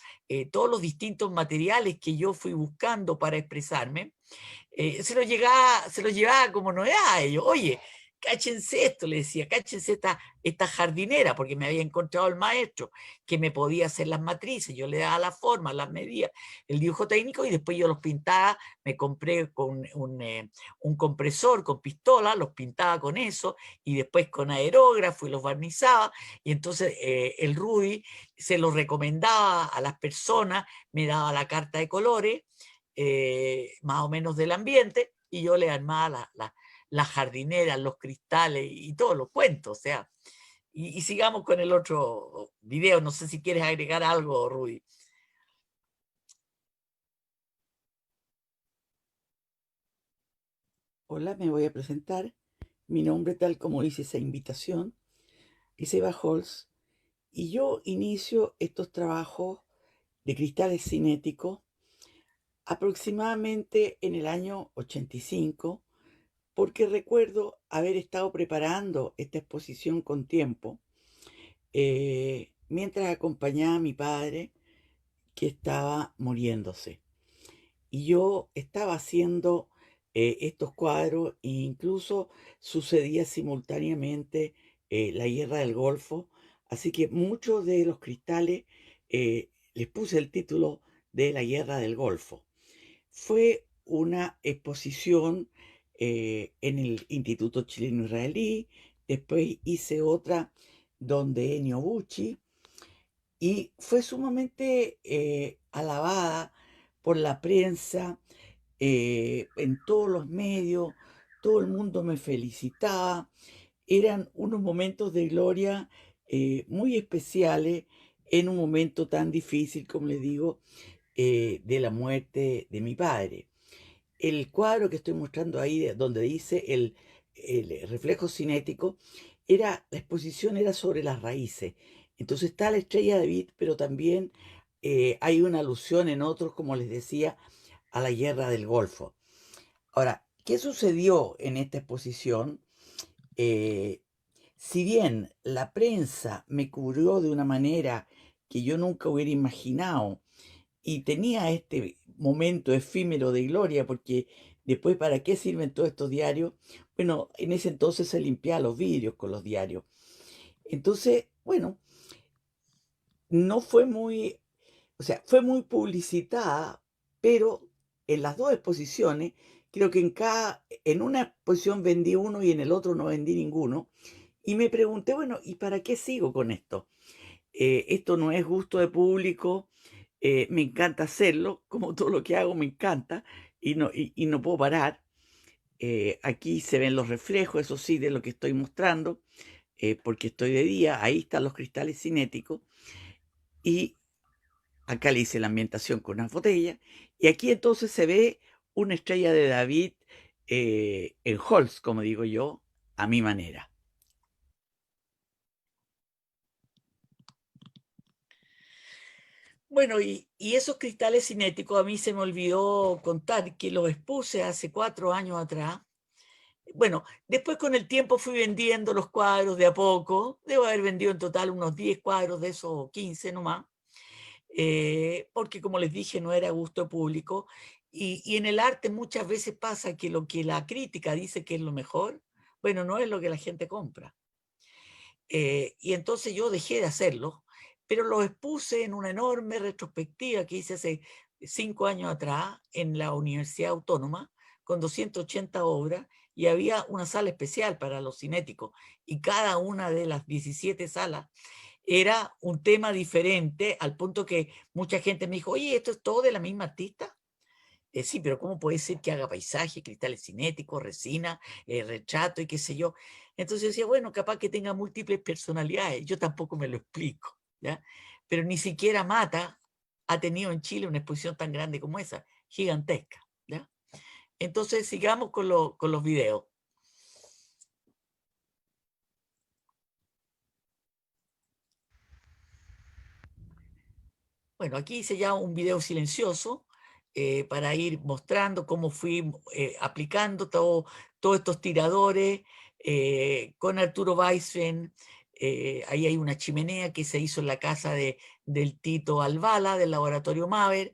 todos los distintos materiales que yo fui buscando para expresarme, se lo llevaba como novedad a ellos. Oye, cáchense esto, le decía, cáchense esta jardinera, porque me había encontrado el maestro que me podía hacer las matrices, yo le daba la forma, las medidas, el dibujo técnico, y después yo los pintaba, me compré con un compresor con pistola, los pintaba con eso, y después con aerógrafo y los barnizaba, y entonces el Rudy se lo recomendaba a las personas, me daba la carta de colores, más o menos del ambiente, y yo le armaba las jardineras, los cristales y todos los cuentos, o sea. Y sigamos con el otro video, no sé si quieres agregar algo, Rudy. Hola, me voy a presentar. Mi nombre, tal como dice esa invitación, es Eva Holz, y yo inicio estos trabajos de cristales cinéticos aproximadamente en el año 85, porque recuerdo haber estado preparando esta exposición con tiempo, mientras acompañaba a mi padre que estaba muriéndose. Y yo estaba haciendo estos cuadros e incluso sucedía simultáneamente la guerra del Golfo, así que muchos de los cristales les puse el título de la guerra del Golfo. Fue una exposición en el Instituto Chileno Israelí, después hice otra donde Ennio Bucci, y fue sumamente alabada por la prensa, en todos los medios, todo el mundo me felicitaba. Eran unos momentos de gloria muy especiales en un momento tan difícil, como les digo, de la muerte de mi padre. El cuadro que estoy mostrando ahí, donde dice el reflejo cinético, la exposición era sobre las raíces. Entonces está la estrella de David, pero también hay una alusión en otros, como les decía, a la guerra del Golfo. Ahora, ¿qué sucedió en esta exposición? Si bien la prensa me cubrió de una manera que yo nunca hubiera imaginado, y tenía este momento efímero de gloria, porque después, ¿para qué sirven todos estos diarios? Bueno, en ese entonces se limpiaban los vidrios con los diarios. Entonces, bueno, no fue muy, o sea, fue muy publicitada, pero en las dos exposiciones, creo que en una exposición vendí uno y en el otro no vendí ninguno. Y me pregunté, bueno, ¿y para qué sigo con esto? Esto no es gusto de público, me encanta hacerlo, como todo lo que hago me encanta y no puedo parar. Aquí se ven los reflejos, eso sí, de lo que estoy mostrando, porque estoy de día, ahí están los cristales cinéticos y acá le hice la ambientación con unas botellas y aquí entonces se ve una estrella de David en Holz, como digo yo, a mi manera. Bueno, y esos cristales cinéticos a mí se me olvidó contar que los expuse hace 4 años atrás. Bueno, después con el tiempo fui vendiendo los cuadros de a poco. Debo haber vendido en total unos 10 cuadros de esos 15 nomás. Porque como les dije, no era gusto público. Y en el arte muchas veces pasa que lo que la crítica dice que es lo mejor, bueno, no es lo que la gente compra. Y entonces yo dejé de hacerlo, pero lo expuse en una enorme retrospectiva que hice hace 5 años atrás en la Universidad Autónoma, con 280 obras, y había una sala especial para los cinéticos, y cada una de las 17 salas era un tema diferente, al punto que mucha gente me dijo, oye, ¿esto es todo de la misma artista? Sí, pero ¿cómo puede ser que haga paisaje, cristales cinéticos, resina, retrato y qué sé yo? Entonces yo decía, bueno, capaz que tenga múltiples personalidades. Yo tampoco me lo explico, ¿ya? Pero ni siquiera Mata ha tenido en Chile una exposición tan grande como esa, gigantesca, ¿ya? Entonces sigamos con los videos. Bueno, aquí hice ya un video silencioso para ir mostrando cómo fui aplicando todos estos tiradores con Arturo Weisfen. Ahí hay una chimenea que se hizo en la casa del Tito Alvala, del laboratorio Maver.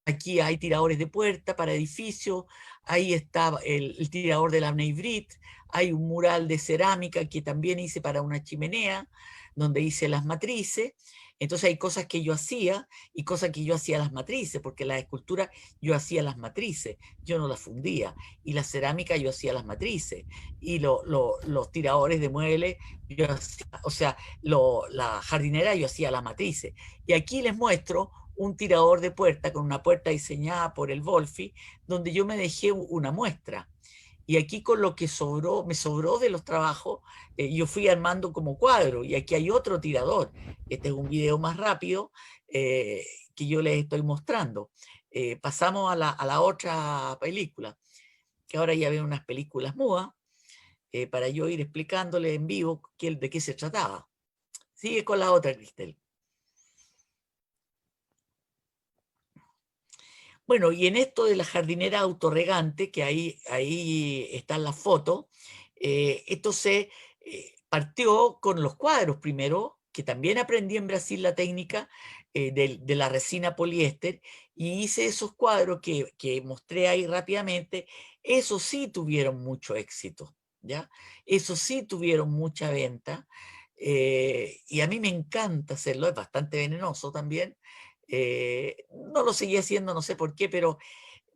Aquí hay tiradores de puerta para edificios. Ahí está el tirador de la Brit. Hay un mural de cerámica que también hice para una chimenea, donde hice las matrices. Entonces hay cosas que yo hacía y cosas que yo hacía las matrices, porque la escultura yo hacía las matrices, yo no las fundía. Y la cerámica yo hacía las matrices. Y los tiradores de muebles, yo hacía, o sea, la jardinera yo hacía las matrices. Y aquí les muestro un tirador de puerta con una puerta diseñada por el Wolfi, donde yo me dejé una muestra. Y aquí con lo que sobró, me sobró de los trabajos, yo fui armando como cuadro. Y aquí hay otro tirador. Este es un video más rápido que yo les estoy mostrando. Pasamos a la otra película, que ahora ya veo unas películas mudas, para yo ir explicándole en vivo de qué se trataba. Sigue con la otra, Cristel. Bueno, y en esto de la jardinera autorregante, que ahí están las fotos, esto se partió con los cuadros primero, que también aprendí en Brasil la técnica de la resina poliéster, y hice esos cuadros que mostré ahí rápidamente. Esos sí tuvieron mucho éxito, ¿ya? Esos sí tuvieron mucha venta, y a mí me encanta hacerlo, es bastante venenoso también. No lo seguí haciendo, no sé por qué, pero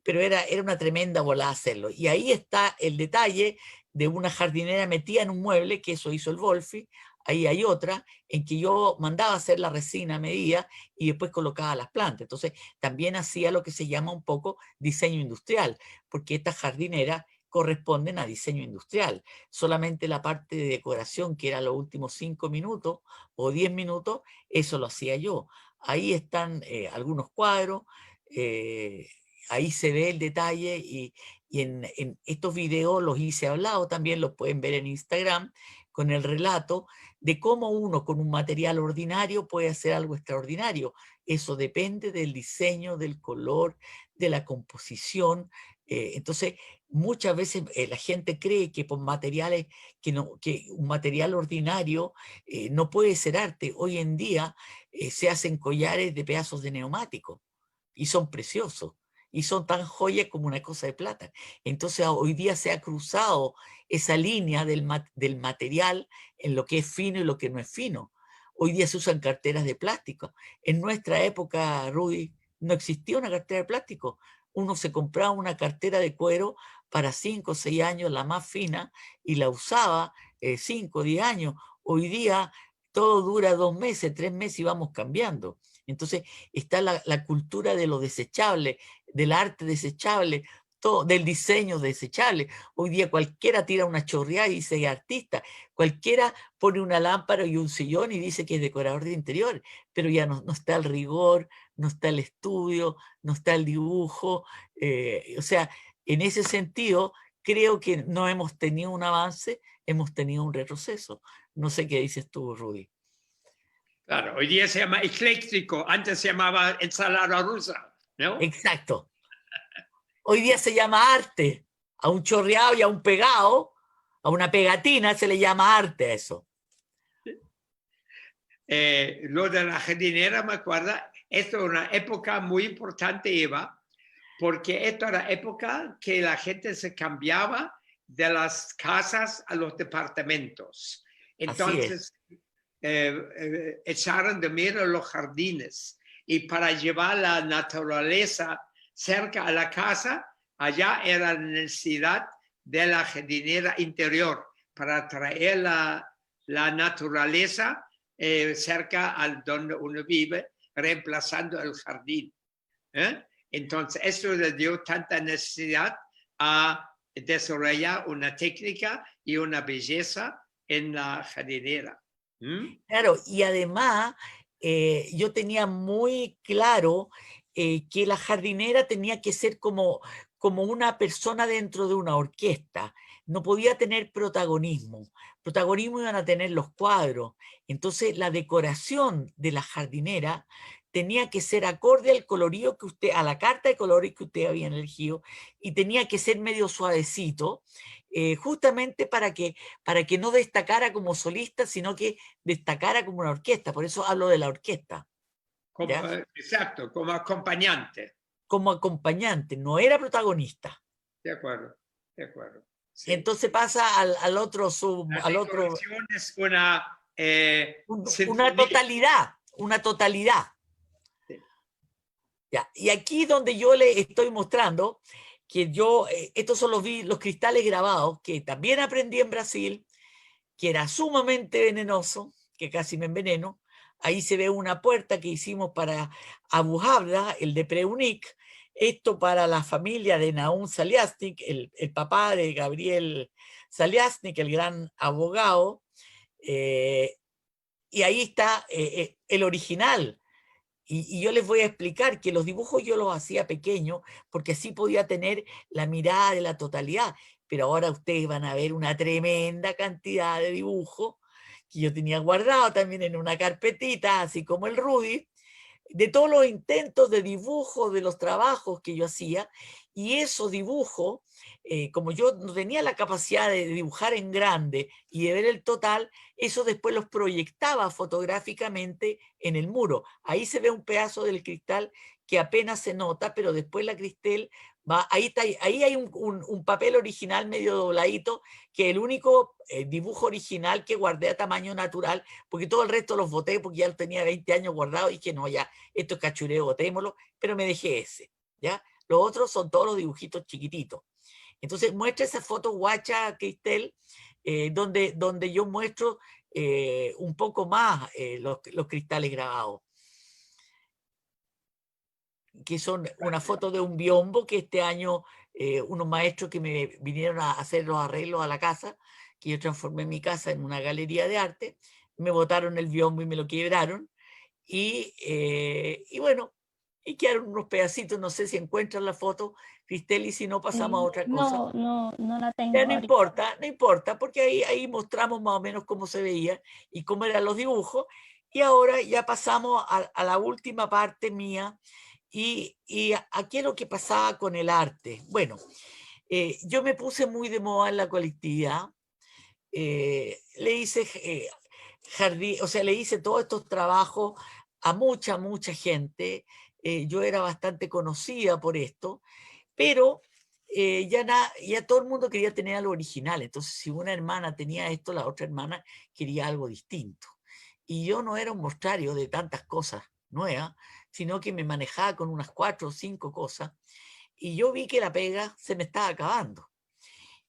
era una tremenda volada hacerlo. Y ahí está el detalle de una jardinera metida en un mueble, que eso hizo el Wolfi. Ahí hay otra en que yo mandaba hacer la resina a medida y después colocaba las plantas. Entonces también hacía lo que se llama un poco diseño industrial, porque estas jardineras corresponden a diseño industrial. Solamente la parte de decoración, que era los últimos 5 minutos o 10 minutos, eso lo hacía yo. Ahí están algunos cuadros, ahí se ve el detalle y en estos videos los hice hablado, también los pueden ver en Instagram, con el relato de cómo uno con un material ordinario puede hacer algo extraordinario. Eso depende del diseño, del color, de la composición. Entonces, muchas veces la gente cree que por materiales, que un material ordinario no puede ser arte. Hoy en día se hacen collares de pedazos de neumático y son preciosos y son tan joyas como una cosa de plata. Entonces hoy día se ha cruzado esa línea del material en lo que es fino y lo que no es fino. Hoy día se usan carteras de plástico. En nuestra época, Rudy, no existía una cartera de plástico. Uno se compraba una cartera de cuero para 5 o 6 años, la más fina, y la usaba 5 o 10 años. Hoy día todo dura 2 meses, 3 meses y vamos cambiando. Entonces está la cultura de lo desechable, del arte desechable, del diseño desechable. Hoy día cualquiera tira una chorreada y dice que es artista. Cualquiera pone una lámpara y un sillón y dice que es decorador de interior, pero ya no está el rigor, no está el estudio, no está el dibujo. O sea, en ese sentido, creo que no hemos tenido un avance, hemos tenido un retroceso. No sé qué dices tú, Rudy. Claro, hoy día se llama ecléctico, antes se llamaba ensalada rusa, ¿no? Exacto. Hoy día se llama arte. A un chorreado y a un pegado, a una pegatina se le llama arte a eso. Lo de la jardinera, me acuerdo, esto es una época muy importante, Eva, porque esto era época que la gente se cambiaba de las casas a los departamentos. Así es. Entonces, echaron de menos los jardines y para llevar la naturaleza cerca a la casa, allá era la necesidad de la jardinera interior para traer la naturaleza cerca al donde uno vive, reemplazando el jardín. Entonces, eso le dio tanta necesidad a desarrollar una técnica y una belleza en la jardinera. Claro, y además yo tenía muy claro que la jardinera tenía que ser como una persona dentro de una orquesta. No podía tener protagonismo. Protagonismo iban a tener los cuadros. Entonces la decoración de la jardinera tenía que ser acorde al colorido que usted, a la carta de colores que usted había elegido, y tenía que ser medio suavecito, justamente para que no destacara como solista, sino que destacara como una orquesta. Por eso hablo de la orquesta. Como, exacto, como acompañante. Como acompañante, no era protagonista. De acuerdo, de acuerdo. Sí. Entonces pasa al otro La decoración es una una totalidad. Sí. Ya. Y aquí donde yo le estoy mostrando que yo, estos son los cristales grabados que también aprendí en Brasil, que era sumamente venenoso, que casi me enveneno. Ahí se ve una puerta que hicimos para Abu Habda, el de Preunic, esto para la familia de Nahum Saliasnik, el papá de Gabriel Saliasnik, el gran abogado, y ahí está el original. Y yo les voy a explicar que los dibujos yo los hacía pequeños porque así podía tener la mirada de la totalidad. Pero ahora ustedes van a ver una tremenda cantidad de dibujos que yo tenía guardado también en una carpetita, así como el Rudy, de todos los intentos de dibujo de los trabajos que yo hacía. Y esos dibujos, como yo no tenía la capacidad de dibujar en grande y de ver el total, eso después los proyectaba fotográficamente en el muro. Ahí se ve un pedazo del cristal que apenas se nota, pero después la cristal va, ahí hay un papel original medio dobladito, que es el único dibujo original que guardé a tamaño natural, porque todo el resto los boté porque ya tenía 20 años guardado y que no, ya, esto es cachureo, botémoslo, pero me dejé ese, ¿ya? Los otros son todos los dibujitos chiquititos. Entonces muestra esa foto guacha, Cristel, donde yo muestro un poco más los cristales grabados, que son una foto de un biombo que este año unos maestros que me vinieron a hacer los arreglos a la casa, que yo transformé mi casa en una galería de arte, me botaron el biombo y me lo quebraron, y bueno, y quedaron unos pedacitos, no sé si encuentran la foto, Cristel, y si no pasamos a otra cosa. No la tengo. Ya no importa, porque ahí mostramos más o menos cómo se veía y cómo eran los dibujos, y ahora ya pasamos a la última parte mía, y aquí es lo que pasaba con el arte. Bueno, yo me puse muy de moda en la colectividad, le hice jardín, o sea, le hice todos estos trabajos a mucha gente. Yo era bastante conocida por esto, pero ya todo el mundo quería tener algo original. Entonces, si una hermana tenía esto, la otra hermana quería algo distinto. Y yo no era un mostrario de tantas cosas nuevas, sino que me manejaba con unas 4 o 5 cosas. Y yo vi que la pega se me estaba acabando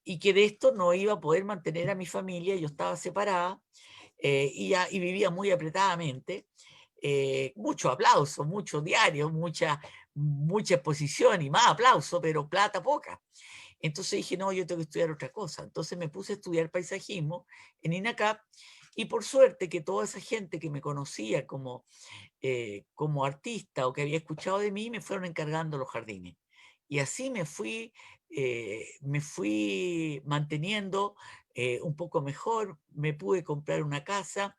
y que de esto no iba a poder mantener a mi familia. Yo estaba separada y vivía muy apretadamente. Mucho aplauso, mucho diario, mucha exposición y más aplauso, pero plata poca. Entonces dije, no, yo tengo que estudiar otra cosa. Entonces me puse a estudiar paisajismo en INACAP, y por suerte que toda esa gente que me conocía como artista o que había escuchado de mí me fueron encargando los jardines. Y así me fui me fui manteniendo un poco mejor, me pude comprar una casa,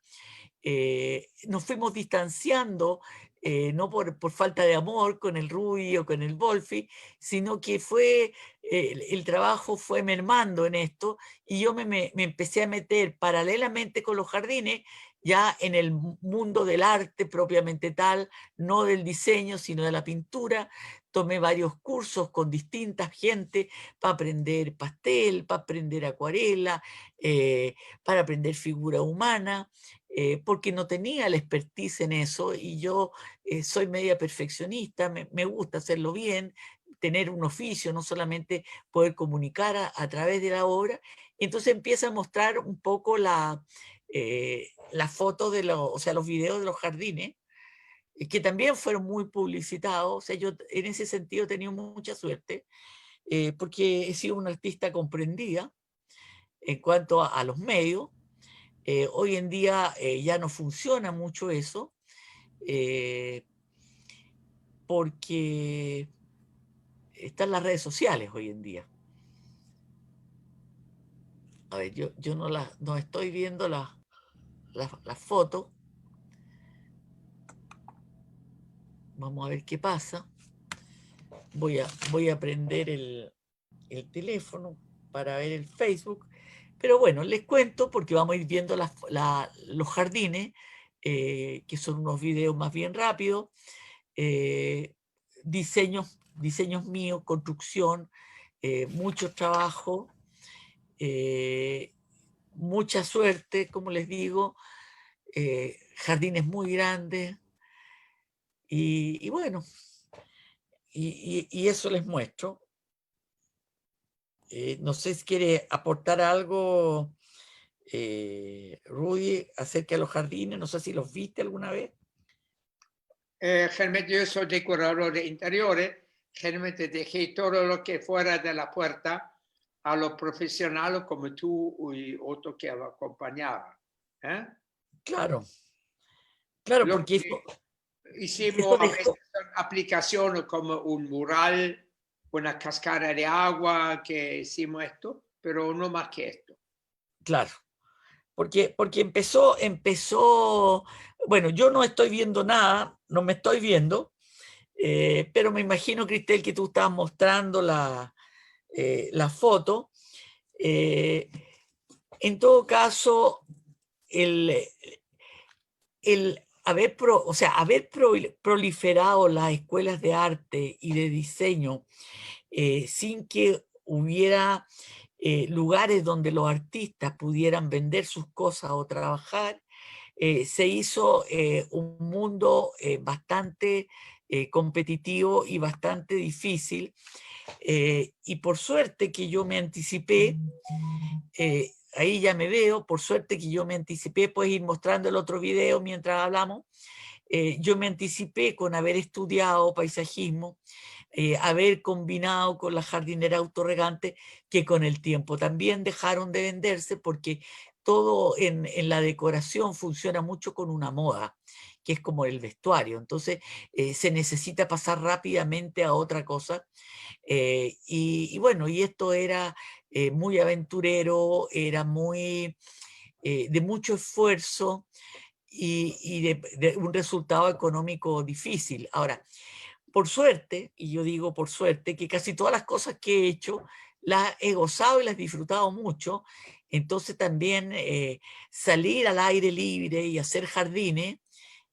nos fuimos distanciando, no por falta de amor con el Ruy o con el Wolfi, sino que el trabajo fue mermando en esto y yo me empecé a meter paralelamente con los jardines ya en el mundo del arte propiamente tal, no del diseño, sino de la pintura. Tomé varios cursos con distintas gente para aprender pastel, para aprender acuarela, para aprender figura humana, porque no tenía la expertise en eso y yo soy media perfeccionista, me gusta hacerlo bien, tener un oficio, no solamente poder comunicar a través de la obra. Entonces empieza a mostrar un poco la foto o sea, los videos de los jardines, que también fueron muy publicitados. O sea, yo en ese sentido he tenido mucha suerte, porque he sido una artista comprendida en cuanto a los medios. Hoy en día ya no funciona mucho eso, porque están las redes sociales hoy en día. A ver, yo no estoy viendo las fotos. Vamos a ver qué pasa. Voy a prender el teléfono para ver el Facebook. Pero bueno, les cuento porque vamos a ir viendo los jardines, que son unos videos más bien rápidos, diseños míos, construcción, mucho trabajo, mucha suerte, como les digo, jardines muy grandes, y bueno, y eso les muestro. No sé si quiere aportar algo, Rudy, acerca de los jardines. No sé si los viste alguna vez. Generalmente yo soy decorador de interiores, generalmente dejé todo lo que fuera de la puerta a los profesionales como tú y otros que acompañaban. Claro, Lo porque que eso hicimos a dejó, veces son aplicaciones como un mural, una cascada de agua que hicimos esto, pero no más que esto. claro, porque empezó, bueno, yo no estoy viendo nada, no me estoy viendo, pero me imagino, Cristel, que tú estabas mostrando la foto. En todo caso, el haber proliferado las escuelas de arte y de diseño sin que hubiera lugares donde los artistas pudieran vender sus cosas o trabajar, se hizo un mundo bastante competitivo y bastante difícil. Y por suerte que yo me anticipé, ahí ya me veo, por suerte que yo me anticipé, puedes ir mostrando el otro video mientras hablamos. Yo me anticipé con haber estudiado paisajismo, haber combinado con la jardinera autorregante, que con el tiempo también dejaron de venderse, porque todo en la decoración funciona mucho con una moda, que es como el vestuario. Entonces se necesita pasar rápidamente a otra cosa. Y bueno, y esto era muy aventurero, era muy de mucho esfuerzo y de un resultado económico difícil. Ahora, por suerte, y yo digo por suerte, que casi todas las cosas que he hecho las he gozado y las he disfrutado mucho. Entonces también salir al aire libre y hacer jardines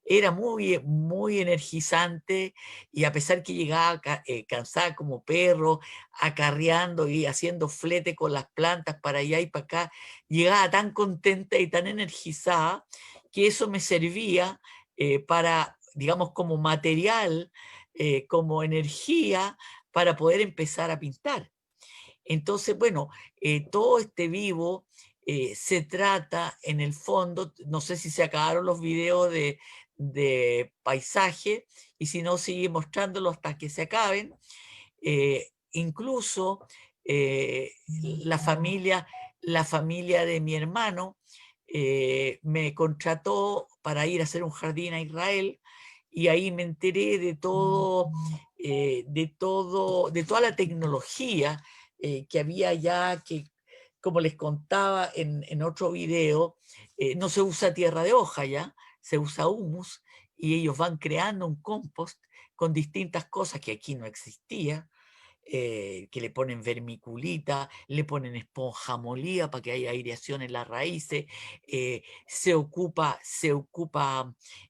era muy energizante, y a pesar que llegaba cansada como perro, acarreando y haciendo flete con las plantas para allá y para acá, llegaba tan contenta y tan energizada que eso me servía para, digamos, como material, como energía para poder empezar a pintar. Entonces, bueno, todo este vivo se trata en el fondo, no sé si se acabaron los videos de paisaje, y si no, sigue mostrándolo hasta que se acaben. Incluso la familia de mi hermano me contrató para ir a hacer un jardín a Israel, y ahí me enteré de toda la tecnología que había ya, que como les contaba en otro video, no se usa tierra de hoja ya, se usa humus, y ellos van creando un compost con distintas cosas que aquí no existía, que le ponen vermiculita, le ponen esponja molida para que haya aireación en las raíces, se ocupa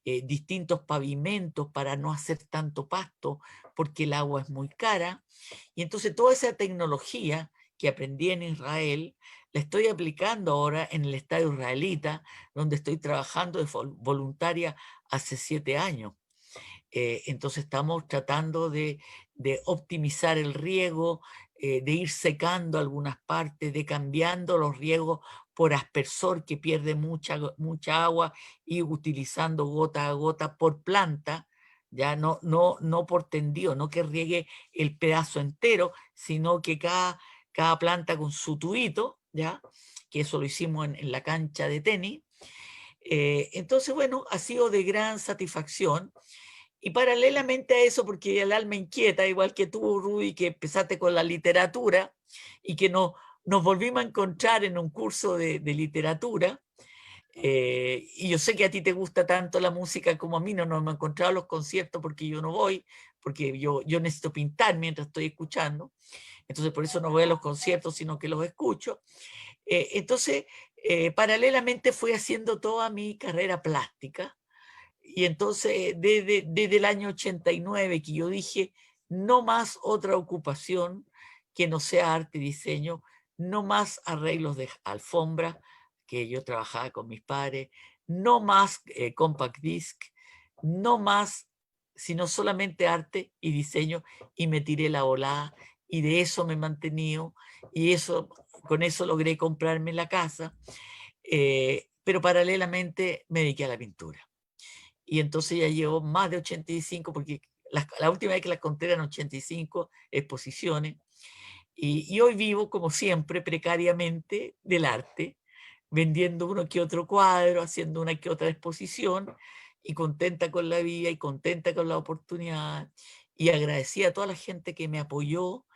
distintos pavimentos para no hacer tanto pasto, porque el agua es muy cara. Y entonces toda esa tecnología que aprendí en Israel, la estoy aplicando ahora en el Estado israelita, donde estoy trabajando de voluntaria hace 7 años. Entonces estamos tratando de optimizar el riego, de ir secando algunas partes, de cambiando los riegos por aspersor que pierde mucha agua y utilizando gota a gota por planta, ya no por tendido, no que riegue el pedazo entero, sino que cada planta con su tubito, ya, que eso lo hicimos en la cancha de tenis. Entonces, bueno, ha sido de gran satisfacción. Y paralelamente a eso, porque el alma inquieta, igual que tú, Rudy, que empezaste con la literatura y que nos volvimos a encontrar en un curso de literatura, y yo sé que a ti te gusta tanto la música como a mí, no nos hemos encontrado los conciertos porque yo no voy, porque yo necesito pintar mientras estoy escuchando, entonces por eso no voy a los conciertos, sino que los escucho. Entonces, paralelamente fui haciendo toda mi carrera plástica. Y entonces, desde el año 89, que yo dije, no más otra ocupación que no sea arte y diseño, no más arreglos de alfombra, que yo trabajaba con mis padres, no más compact disc, no más, sino solamente arte y diseño, y me tiré la volada, y de eso me he mantenido, y con eso logré comprarme la casa, pero paralelamente me dediqué a la pintura. Y entonces ya llevo más de 85, porque la última vez que las conté eran 85 exposiciones, y hoy vivo, como siempre, precariamente del arte, vendiendo uno que otro cuadro, haciendo una que otra exposición, y contenta con la vida y contenta con la oportunidad, y agradecida a toda la gente que me apoyó,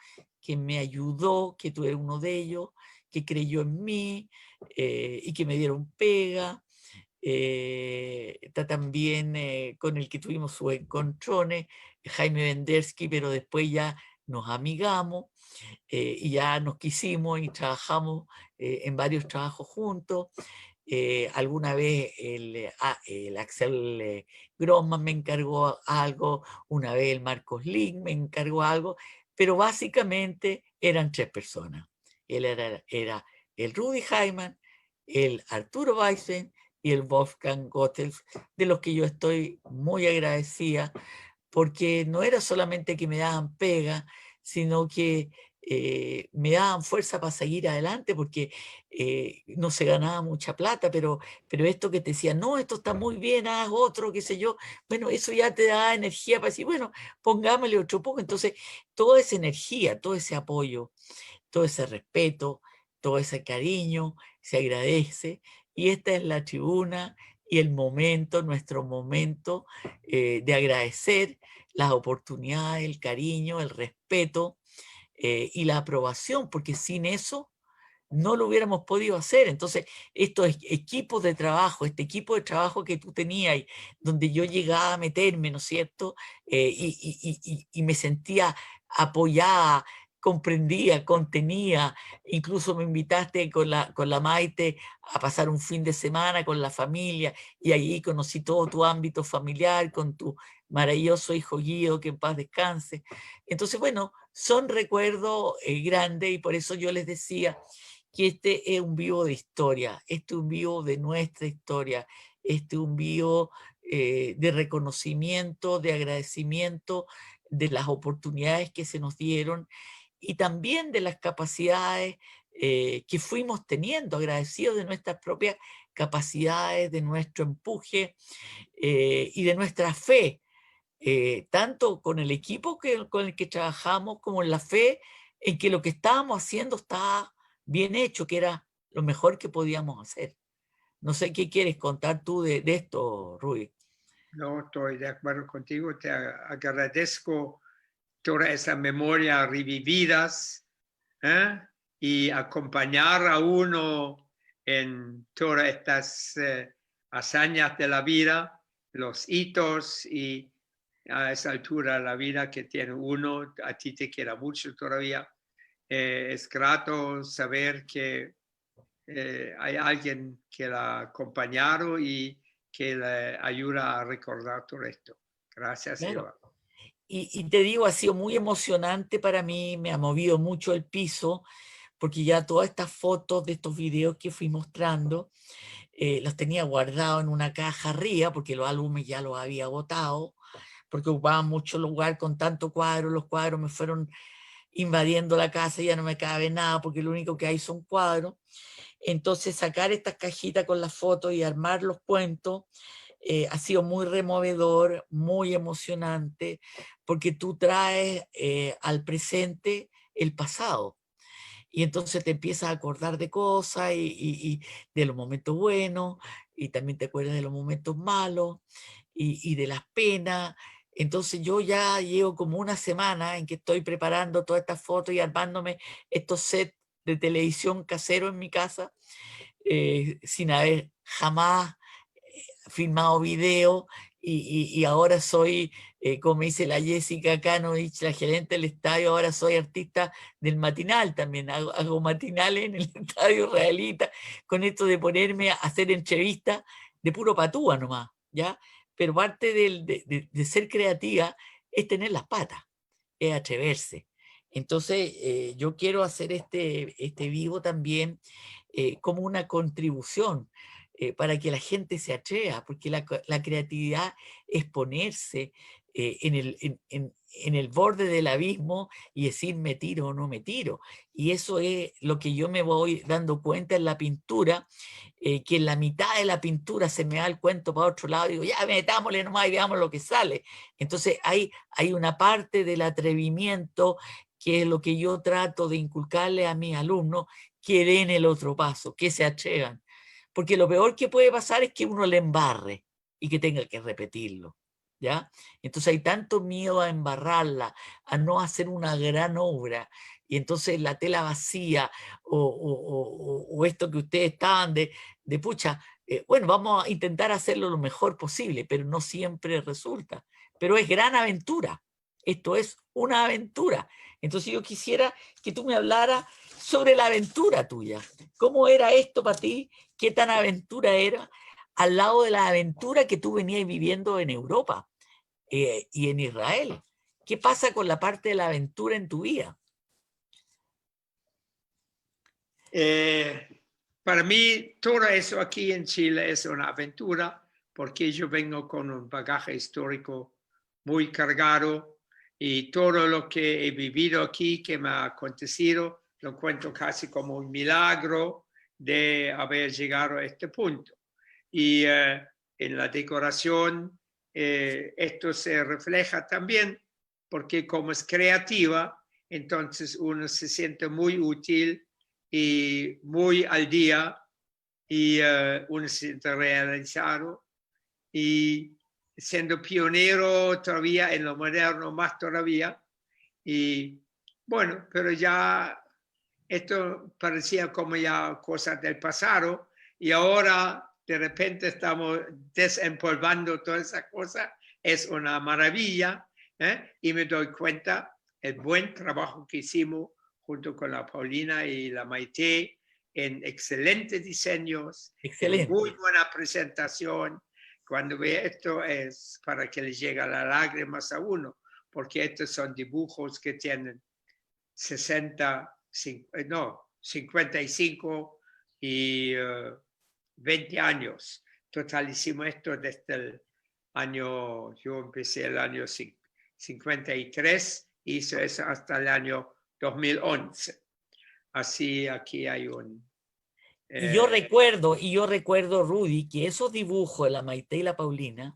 que me ayudó, que tú eres uno de ellos, que creyó en mí, y que me dieron pega. Está también con el que tuvimos sus encontrones, Jaime Vendersky, pero después ya nos amigamos, y ya nos quisimos y trabajamos en varios trabajos juntos. Alguna vez el Axel Grossman me encargó algo, una vez el Marcos Link me encargó algo, pero básicamente eran 3 personas. Él era el Rudy Heimann, el Arturo Weisen y el Wolfgang Gotthelf, de los que yo estoy muy agradecida, porque no era solamente que me daban pega, sino que me daban fuerza para seguir adelante, porque no se ganaba mucha plata, pero esto que te decían, no, esto está muy bien, haz otro, qué sé yo, bueno, eso ya te da energía para decir, bueno, pongámosle otro poco. Entonces, toda esa energía, todo ese apoyo, todo ese respeto, todo ese cariño se agradece, y esta es la tribuna y el momento, nuestro momento de agradecer las oportunidades, el cariño, el respeto y la aprobación, porque sin eso no lo hubiéramos podido hacer. Entonces, estos equipos de trabajo, este equipo de trabajo que tú tenías, donde yo llegaba a meterme, ¿no es cierto? Y me sentía apoyada, comprendía, contenía, incluso me invitaste con la Maite a pasar un fin de semana con la familia, y ahí conocí todo tu ámbito familiar, con tu maravilloso hijo Guido, que en paz descanse. Entonces, bueno, son recuerdos grandes, y por eso yo les decía que este es un vivo de historia, este es un vivo de nuestra historia, este es un vivo de reconocimiento, de agradecimiento de las oportunidades que se nos dieron, y también de las capacidades que fuimos teniendo, agradecidos de nuestras propias capacidades, de nuestro empuje y de nuestra fe, tanto con el equipo con el que trabajamos, como en la fe en que lo que estábamos haciendo estaba bien hecho, que era lo mejor que podíamos hacer. No sé qué quieres contar tú de esto, Rui. No, estoy de acuerdo contigo. Te agradezco toda esa memoria revividas ¿eh? Y acompañar a uno en todas estas hazañas de la vida, los hitos, y a esa altura de la vida que tiene uno, a ti te queda mucho todavía. Es grato saber que hay alguien que la ha acompañado y que le ayuda a recordar todo esto. Gracias, Claro. Eva. Y te digo, ha sido muy emocionante para mí, me ha movido mucho el piso, porque ya todas estas fotos de estos videos que fui mostrando, los tenía guardados en una caja arriba, porque los álbumes ya los había agotado, porque ocupaban mucho lugar con tanto cuadro, los cuadros me fueron invadiendo la casa, ya no me cabe nada, porque lo único que hay son cuadros. Entonces sacar estas cajitas con las fotos y armar los cuentos ha sido muy removedor, muy emocionante, porque tú traes al presente el pasado. Y entonces te empiezas a acordar de cosas y de los momentos buenos, y también te acuerdas de los momentos malos y de las penas. Entonces yo ya llevo como una semana en que estoy preparando todas estas fotos y armándome estos sets de televisión casero en mi casa, sin haber jamás filmado video, y ahora soy, como dice la Jessica Kanovich, la gerente del estadio, ahora soy artista del matinal también, hago matinales en el estadio israelita, con esto de ponerme a hacer entrevistas de puro patúa nomás, ¿ya? Pero parte de ser creativa es tener las patas, es atreverse. Entonces, yo quiero hacer este vivo también como una contribución para que la gente se atreva, porque la creatividad es ponerse en el borde del abismo y decir me tiro o no me tiro. Y eso es lo que yo me voy dando cuenta en la pintura, que en la mitad de la pintura se me da el cuento para otro lado y digo, ya metámosle nomás y veamos lo que sale. Entonces hay una parte del atrevimiento que es lo que yo trato de inculcarle a mis alumnos, que den el otro paso, que se atrevan. Porque lo peor que puede pasar es que uno le embarre y que tenga que repetirlo, ¿ya? Entonces hay tanto miedo a embarrarla, a no hacer una gran obra, y entonces la tela vacía o esto que ustedes estaban de pucha, bueno, vamos a intentar hacerlo lo mejor posible, pero no siempre resulta. Pero es gran aventura. Esto es una aventura. Entonces yo quisiera que tú me hablaras sobre la aventura tuya. ¿Cómo era esto para ti? ¿Qué tan aventura era al lado de la aventura que tú venías viviendo en Europa y en Israel? ¿Qué pasa con la parte de la aventura en tu vida? Para mí, todo eso aquí en Chile es una aventura, porque yo vengo con un bagaje histórico muy cargado, y todo lo que he vivido aquí, que me ha acontecido, lo cuento casi como un milagro de haber llegado a este punto. Y en la decoración esto se refleja también, porque como es creativa, entonces uno se siente muy útil y muy al día, y uno se siente realizado, y siendo pionero todavía en lo moderno, más todavía. Y bueno, pero ya esto parecía como ya cosas del pasado, y ahora de repente estamos desempolvando toda esa cosa. Es una maravilla, y me doy cuenta el buen trabajo que hicimos junto con la Paulina y la Maite, en excelentes diseños, en muy buena presentación. Cuando ve esto es para que le llegue las lágrimas a uno, porque estos son dibujos que tienen 55 y 20 años. Total, hicimos esto desde el año, yo empecé el año 53, hice eso hasta el año 2011. Así aquí hay un... Y yo recuerdo, Rudy, que esos dibujos de la Maite y la Paulina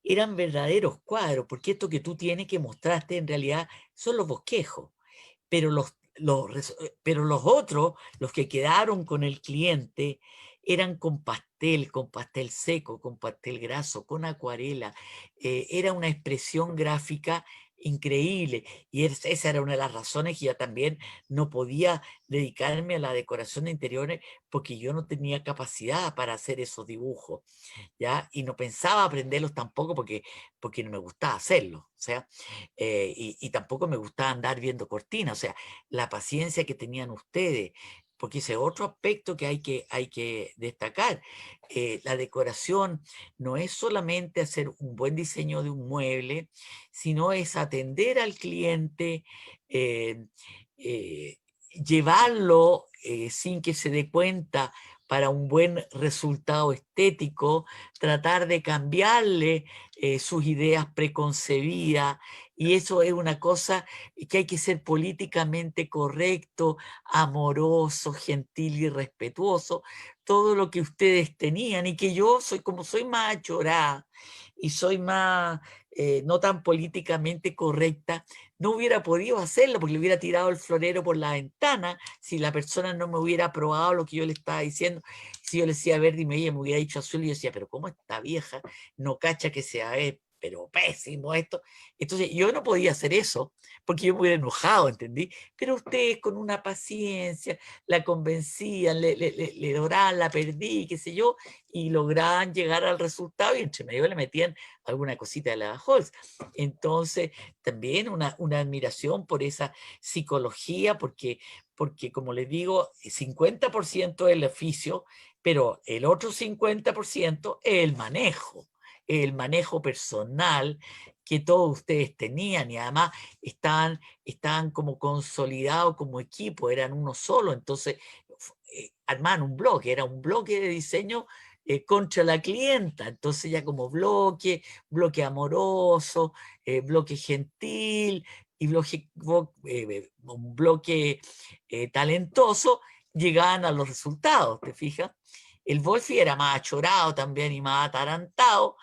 eran verdaderos cuadros, porque esto que tú tienes que mostrarte en realidad son los bosquejos, pero pero los otros, los que quedaron con el cliente, eran con pastel seco, con pastel graso, con acuarela. Era una expresión gráfica increíble. Y esa era una de las razones que yo también no podía dedicarme a la decoración de interiores porque yo no tenía capacidad para hacer esos dibujos, ¿ya? Y no pensaba aprenderlos tampoco porque no me gustaba hacerlo, o sea, y tampoco me gustaba andar viendo cortinas, o sea, la paciencia que tenían ustedes, porque ese es otro aspecto que hay que destacar. La decoración no es solamente hacer un buen diseño de un mueble, sino es atender al cliente, eh, eh, llevarlo sin que se dé cuenta para un buen resultado estético, tratar de cambiarle sus ideas preconcebidas, y eso es una cosa que hay que ser políticamente correcto, amoroso, gentil y respetuoso, todo lo que ustedes tenían, y que yo soy, como soy más achorada y soy más no tan políticamente correcta, no hubiera podido hacerlo porque le hubiera tirado el florero por la ventana si la persona no me hubiera aprobado lo que yo le estaba diciendo. Si yo le decía verde y ella me hubiera dicho azul, y yo decía, pero ¿cómo esta vieja no cacha que sea pero pésimo esto? Entonces yo no podía hacer eso porque yo me hubiera enojado, ¿entendí? Pero ustedes con una paciencia la convencían, le lograban, la perdí, qué sé yo, y lograban llegar al resultado, y entre medio le metían alguna cosita de la Holz. Entonces, también una admiración por esa psicología, porque como les digo, 50% es el oficio, pero el otro 50% es el manejo personal que todos ustedes tenían, y además estaban como consolidados como equipo, eran uno solo, entonces armaban un bloque, era un bloque de diseño contra la clienta, entonces ya como bloque amoroso, bloque gentil y un bloque talentoso, llegaban a los resultados, ¿te fijas? El Wolfi era más achorado también y más atarantado,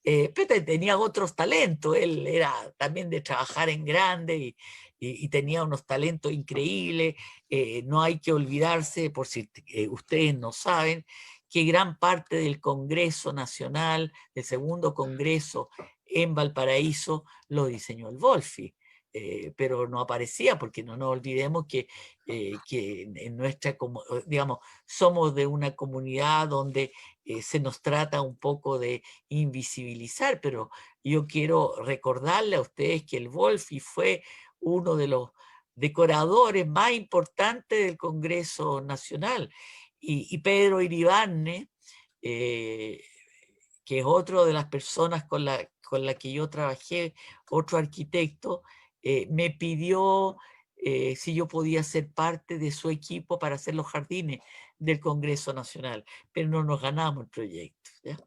pero tenía otros talentos, él era también de trabajar en grande y tenía unos talentos increíbles. No hay que olvidarse, por si ustedes no saben, que gran parte del Congreso Nacional, del segundo Congreso en Valparaíso, lo diseñó el Wolfi. Pero no aparecía porque no nos olvidemos que en nuestra, digamos, somos de una comunidad donde se nos trata un poco de invisibilizar, pero yo quiero recordarle a ustedes que el Wolfi fue uno de los decoradores más importantes del Congreso Nacional, y Pedro Iribarne, que es otro de las personas con la que yo trabajé, otro arquitecto, me pidió si yo podía ser parte de su equipo para hacer los jardines del Congreso Nacional, pero no nos ganamos el proyecto, ¿ya?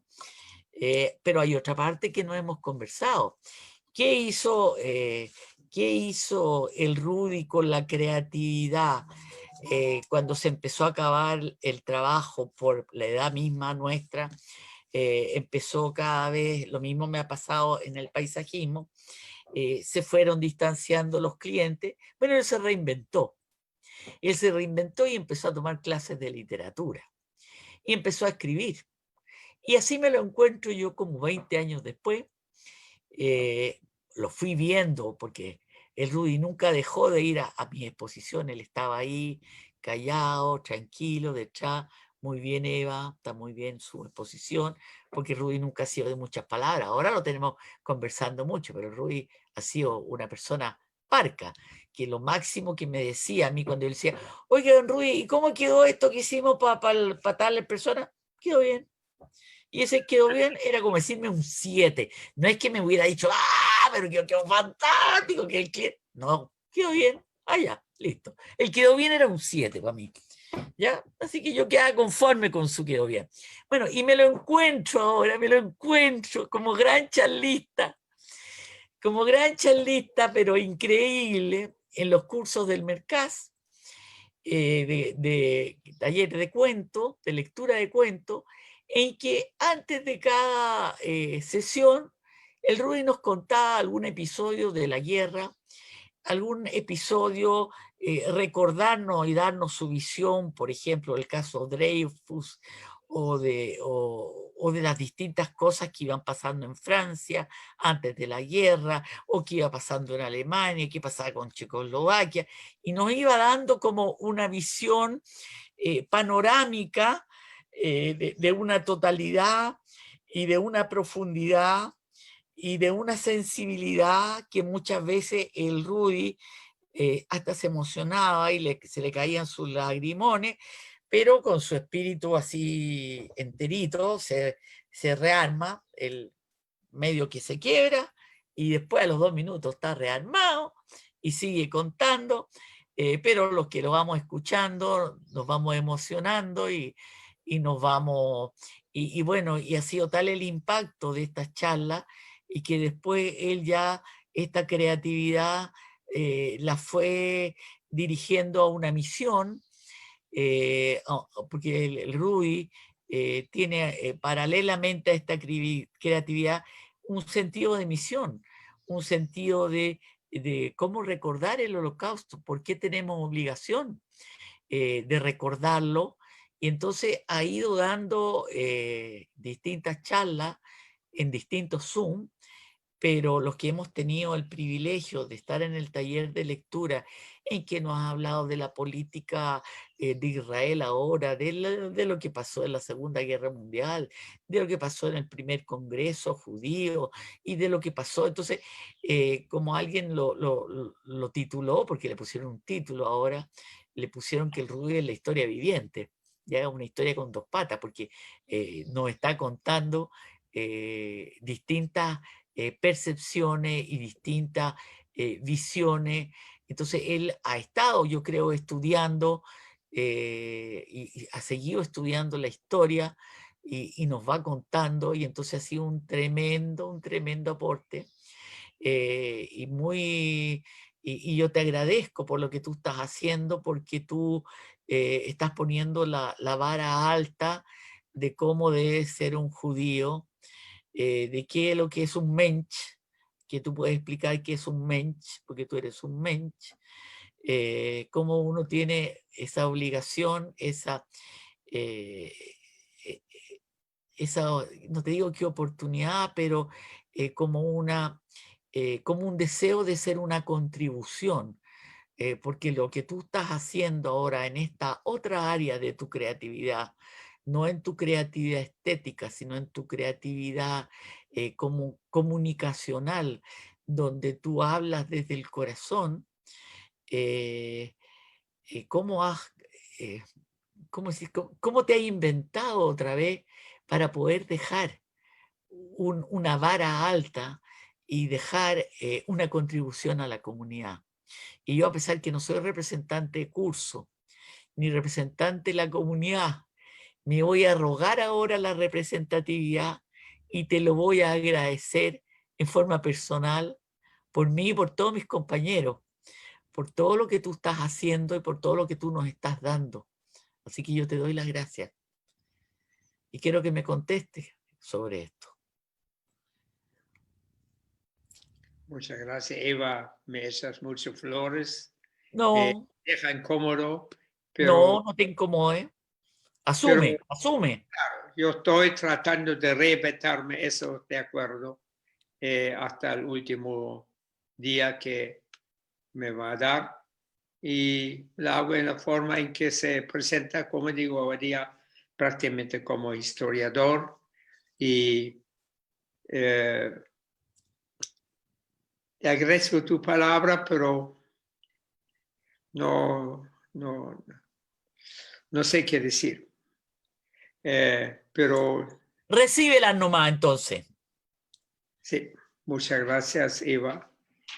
Pero hay otra parte que no hemos conversado. ¿Qué hizo el Rudy con la creatividad cuando se empezó a acabar el trabajo por la edad misma nuestra? Empezó cada vez, lo mismo me ha pasado en el paisajismo, se fueron distanciando los clientes. Bueno, él se reinventó y empezó a tomar clases de literatura y empezó a escribir. Y así me lo encuentro yo como 20 años después. Lo fui viendo porque el Rudy nunca dejó de ir a mis exposiciones, él estaba ahí callado, tranquilo, detrás. Muy bien, Eva, está muy bien su exposición, porque Rudy nunca ha sido de muchas palabras. Ahora lo tenemos conversando mucho, pero Rudy ha sido una persona parca, que lo máximo que me decía a mí cuando él decía, oye, don Rudy, ¿y cómo quedó esto que hicimos para tal persona? Quedó bien. Y ese quedó bien, era como decirme un 7. No es que me hubiera dicho, pero quedó fantástico, que el cliente... No, quedó bien, ya, listo. El quedó bien era un 7 para mí, ¿ya? Así que yo quedaba conforme con su quedó bien. Bueno, y me lo encuentro ahora, como gran charlista, pero increíble, en los cursos del Mercaz, de talleres de cuento, de lectura de cuento, en que antes de cada sesión, el Rudy nos contaba algún episodio de la guerra, algún episodio, recordarnos y darnos su visión, por ejemplo, el caso Dreyfus o o de las distintas cosas que iban pasando en Francia antes de la guerra, o que iba pasando en Alemania, qué pasaba con Checoslovaquia, y nos iba dando como una visión panorámica de una totalidad y de una profundidad y de una sensibilidad que muchas veces el Rudy hasta se emocionaba y se le caían sus lagrimones, pero con su espíritu así enterito se rearma, el medio que se quiebra, y después a los 2 minutos está rearmado y sigue contando, pero los que lo vamos escuchando nos vamos emocionando y nos vamos, y bueno, y ha sido tal el impacto de estas charlas, y que después él ya, esta creatividad la fue dirigiendo a una misión, porque el Rudy tiene paralelamente a esta creatividad un sentido de misión, un sentido de cómo recordar el Holocausto, por qué tenemos obligación de recordarlo, y entonces ha ido dando distintas charlas en distintos Zoom, pero los que hemos tenido el privilegio de estar en el taller de lectura, en que nos ha hablado de la política de Israel ahora, de lo que pasó en la Segunda Guerra Mundial, de lo que pasó en el primer Congreso judío y de lo que pasó. Entonces, como alguien lo tituló, porque le pusieron un título ahora, le pusieron que el Rudy es la historia viviente, ya una historia con 2 patas, porque nos está contando distintas percepciones y distintas visiones. Entonces él ha estado, yo creo, estudiando y ha seguido estudiando la historia y nos va contando, y entonces ha sido un tremendo aporte y muy... Y yo te agradezco por lo que tú estás haciendo, porque tú estás poniendo la vara alta de cómo debe ser un judío, de qué es lo que es un mensch, que tú puedes explicar qué es un mensch, porque tú eres un mensch, cómo uno tiene esa obligación, eh, eh, esa, no te digo qué oportunidad, pero como como un deseo de ser una contribución, porque lo que tú estás haciendo ahora en esta otra área de tu creatividad, no en tu creatividad estética, sino en tu creatividad como comunicacional, donde tú hablas desde el corazón, eh, ¿cómo has, eh, cómo te has inventado otra vez para poder dejar una vara alta y dejar una contribución a la comunidad? Y yo, a pesar que no soy representante de curso, ni representante de la comunidad, me voy a arrogar ahora la representatividad y te lo voy a agradecer en forma personal por mí y por todos mis compañeros, por todo lo que tú estás haciendo y por todo lo que tú nos estás dando. Así que yo te doy las gracias. Y quiero que me contestes sobre esto. Muchas gracias, Eva. Me echas muchas flores. No, Deja incómodo, pero no te incomodes. Asume. yo estoy tratando de respetarme eso, de acuerdo, hasta el último día que me va a dar. Y la hago en la forma en que se presenta, como digo, hoy día prácticamente como historiador. Y te agradezco tu palabra, pero no sé qué decir. Pero Recíbelas nomás entonces. sí, muchas gracias, Eva.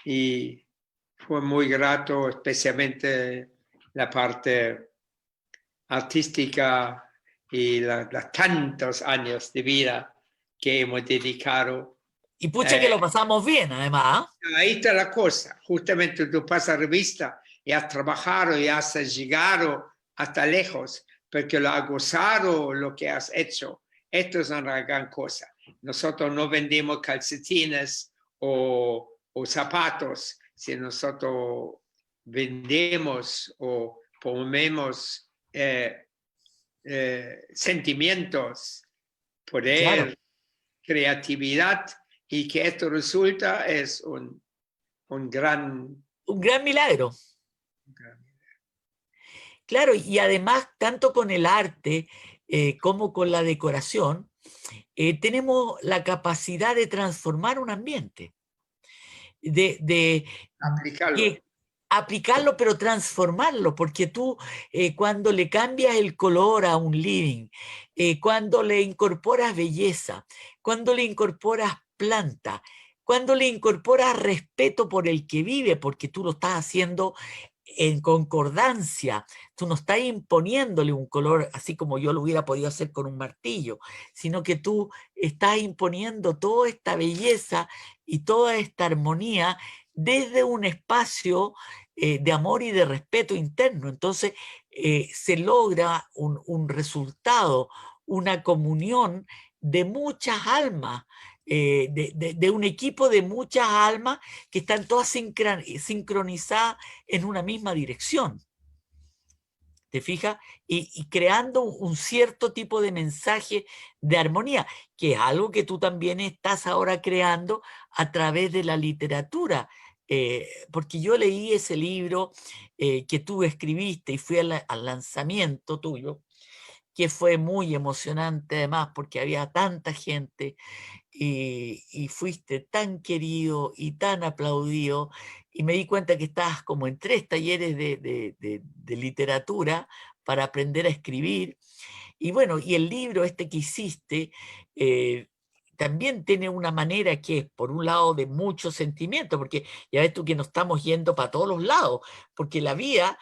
Y fue muy grato, especialmente la parte artística y los tantos años de vida que hemos dedicado. Y pucha que lo pasamos bien, además. Ahí está la cosa. Justamente tú pasas revista y has trabajado y has llegado hasta lejos porque lo has gozado lo que has hecho. Esto es una gran cosa. Nosotros no vendemos calcetines o zapatos, si nosotros vendemos o ponemos sentimientos poder, creatividad, y que esto resulta es un gran... Un gran milagro. Claro, y además, tanto con el arte como con la decoración, tenemos la capacidad de transformar un ambiente, de Aplicarlo. aplicarlo, pero transformarlo, porque tú cuando le cambias el color a un living, cuando le incorporas belleza, cuando le incorporas planta, cuando le incorporas respeto por el que vive, porque tú lo estás haciendo en concordancia, tú no estás imponiéndole un color así como yo lo hubiera podido hacer con un martillo, sino que tú estás imponiendo toda esta belleza y toda esta armonía desde un espacio de amor y de respeto interno. Entonces se logra un resultado, una comunión de muchas almas, de un equipo de muchas almas que están todas sincronizadas en una misma dirección. ¿Te fijas? Y creando un cierto tipo de mensaje de armonía, que es algo que tú también estás ahora creando a través de la literatura. Porque yo leí ese libro que tú escribiste y fui al lanzamiento tuyo, que fue muy emocionante además porque había tanta gente y fuiste tan querido y tan aplaudido, y me di cuenta que estabas como en 3 talleres de literatura para aprender a escribir, y bueno, y el libro este que hiciste también tiene una manera que es, por un lado, de mucho sentimiento, porque ya ves tú que nos estamos yendo para todos los lados, porque la vida...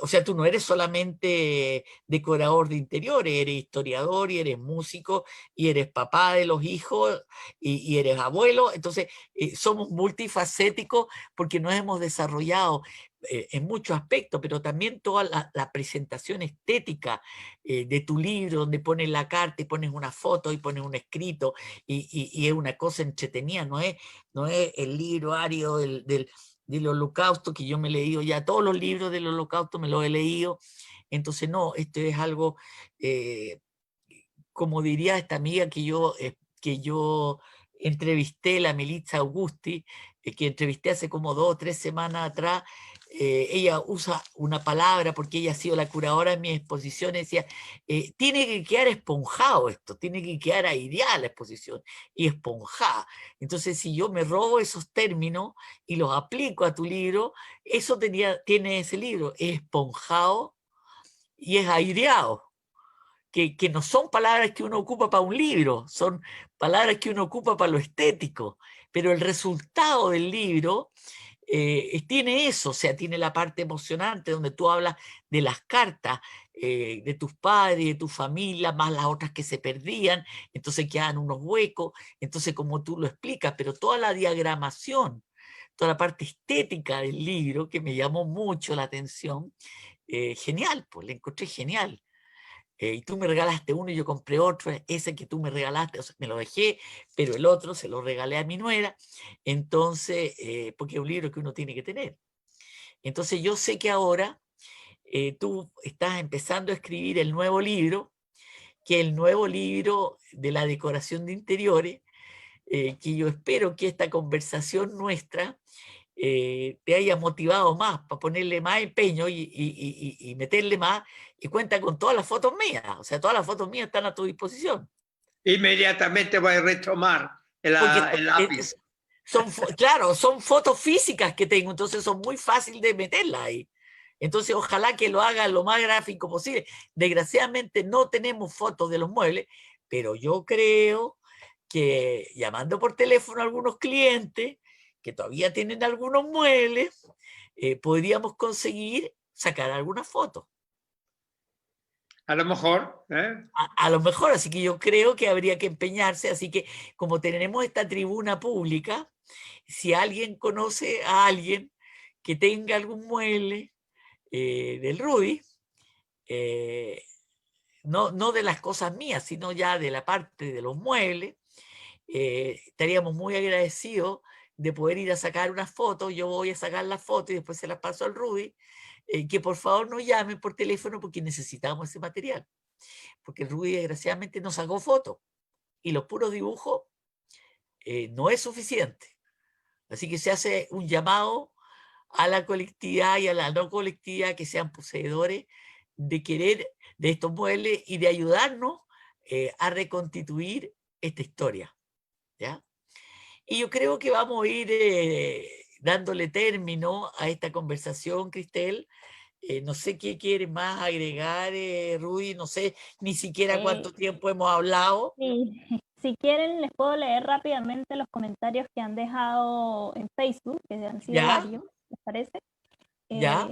o sea, tú no eres solamente decorador de interiores, eres historiador y eres músico y eres papá de los hijos y eres abuelo, entonces somos multifacéticos porque nos hemos desarrollado en muchos aspectos, pero también toda la presentación estética de tu libro, donde pones la carta y pones una foto y pones un escrito y es una cosa entretenida, no es el libro árido del Holocausto, que yo me he leído ya, todos los libros del Holocausto me los he leído, entonces no, esto es algo, como diría esta amiga que yo entrevisté, la Melitza Augusti, que entrevisté hace como 2 o 3 semanas atrás, ella usa una palabra, porque ella ha sido la curadora de mi exposición, decía, tiene que quedar esponjado esto, tiene que quedar aireada la exposición, y esponjada. Entonces, si yo me robo esos términos y los aplico a tu libro, eso tiene ese libro, es esponjado y es aireado. Que no son palabras que uno ocupa para un libro, son palabras que uno ocupa para lo estético, pero el resultado del libro tiene eso, o sea, tiene la parte emocionante donde tú hablas de las cartas de tus padres, de tu familia, más las otras que se perdían, entonces quedan unos huecos, entonces como tú lo explicas, pero toda la diagramación, toda la parte estética del libro, que me llamó mucho la atención, genial, pues la encontré genial. Y tú me regalaste uno y yo compré otro, ese que tú me regalaste, o sea, me lo dejé, pero el otro se lo regalé a mi nuera, entonces, porque es un libro que uno tiene que tener. Entonces yo sé que ahora tú estás empezando a escribir el nuevo libro, que es el nuevo libro de la decoración de interiores, que yo espero que esta conversación nuestra te haya motivado más para ponerle más empeño y meterle más, y cuenta con todas las fotos mías, o sea, todas las fotos mías están a tu disposición. Inmediatamente voy a retomar Porque el lápiz. claro, son fotos físicas que tengo, entonces son muy fáciles de meterlas ahí. Entonces, ojalá que lo haga lo más gráfico posible. Desgraciadamente no tenemos fotos de los muebles, pero yo creo que llamando por teléfono a algunos clientes que todavía tienen algunos muebles, podríamos conseguir sacar algunas fotos. A lo mejor, ¿eh? A lo mejor, así que yo creo que habría que empeñarse, así que como tenemos esta tribuna pública, si alguien conoce a alguien que tenga algún mueble del Rudy, no de las cosas mías, sino ya de la parte de los muebles, estaríamos muy agradecidos de poder ir a sacar unas fotos. Yo voy a sacar las fotos y después se las paso al Rudy, que por favor nos llamen por teléfono porque necesitamos ese material, porque el Rudy desgraciadamente no sacó fotos. y los puros dibujos no es suficiente. Así que se hace un llamado a la colectividad y a la no colectividad que sean poseedores de querer de estos muebles y de ayudarnos a reconstituir esta historia, ¿ya? Y yo creo que vamos a ir dándole término a esta conversación, Cristel. No sé qué quieres más agregar, Rudy, no sé ni siquiera cuánto tiempo hemos hablado. Sí. Si quieren, les puedo leer rápidamente los comentarios que han dejado en Facebook, que han sido ¿Ya? varios, ¿les parece? ¿Ya?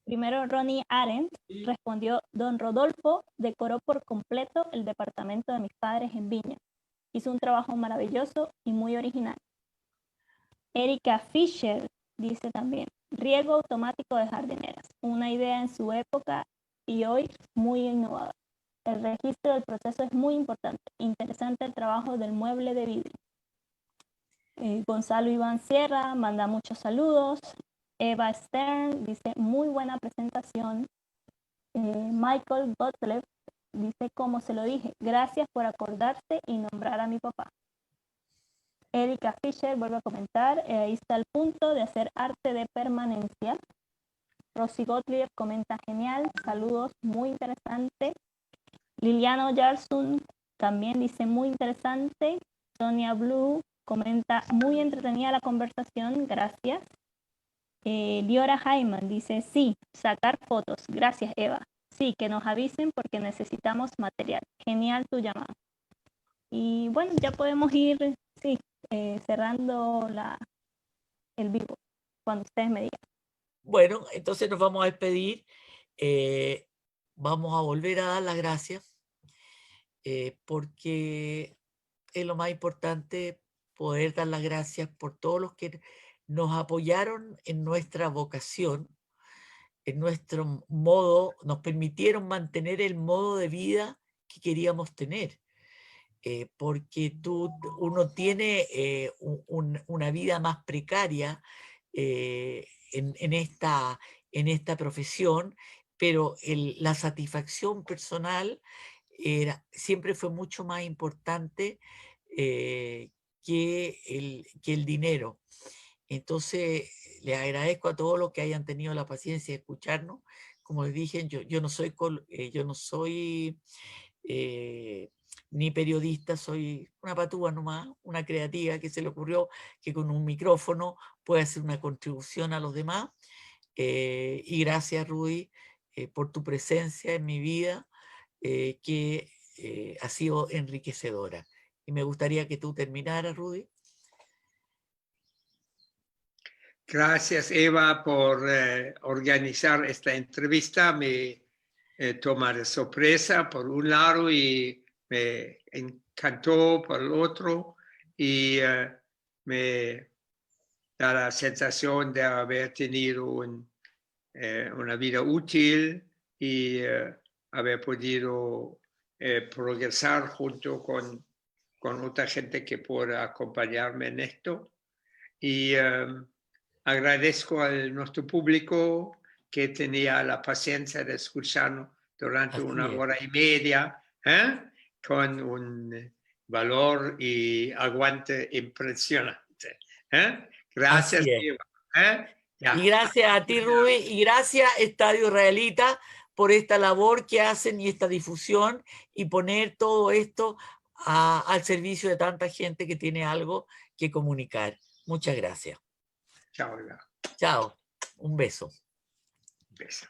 Primero, Ronnie Arendt respondió: Don Rodolfo decoró por completo el departamento de mis padres en Viña. Hizo un trabajo maravilloso y muy original. Erika Fisher dice también: riego automático de jardineras, una idea en su época y hoy muy innovadora. El registro del proceso es muy importante. Interesante el trabajo del mueble de vidrio. Gonzalo Iván Sierra manda muchos saludos. Eva Stern dice: muy buena presentación. Michael Gottlieb dice: como se lo dije, gracias por acordarse y nombrar a mi papá. Erika Fisher vuelve a comentar: ahí está el punto de hacer arte de permanencia. Rosy Gottlieb comenta: genial, saludos, muy interesante. Liliano Yarsun también dice: muy interesante. Sonia Blue comenta: muy entretenida la conversación, gracias. Liora Jaiman dice: sí, sacar fotos, gracias Eva. Sí, que nos avisen porque necesitamos material. Genial tu llamada. Y bueno, ya podemos ir, cerrando el vivo, cuando ustedes me digan. Bueno, entonces nos vamos a despedir. Vamos a volver a dar las gracias porque es lo más importante, poder dar las gracias por todos los que nos apoyaron en nuestra vocación, en nuestro modo, nos permitieron mantener el modo de vida que queríamos tener. Porque uno tiene una vida más precaria en esta profesión, pero la satisfacción personal siempre fue mucho más importante que el dinero. Entonces, les agradezco a todos los que hayan tenido la paciencia de escucharnos. Como les dije, yo no soy ni periodista, soy una patúa nomás, una creativa que se le ocurrió que con un micrófono puede hacer una contribución a los demás. Y gracias, Rudy, por tu presencia en mi vida, que ha sido enriquecedora. Y me gustaría que tú terminaras, Rudy. Gracias, Eva, por organizar esta entrevista. Me toma de sorpresa por un lado y me encantó por el otro, y me da la sensación de haber tenido una vida útil y haber podido progresar junto con otra gente que pueda acompañarme en esto. Y agradezco a nuestro público que tenía la paciencia de escucharnos durante una hora y media, con un valor y aguante impresionante. Gracias, Eva. Y gracias a ti, Rudy, y gracias, Estadio Israelita, por esta labor que hacen y esta difusión y poner todo esto al servicio de tanta gente que tiene algo que comunicar. Muchas gracias. Chao, Eva. Chao. Un beso. Un beso.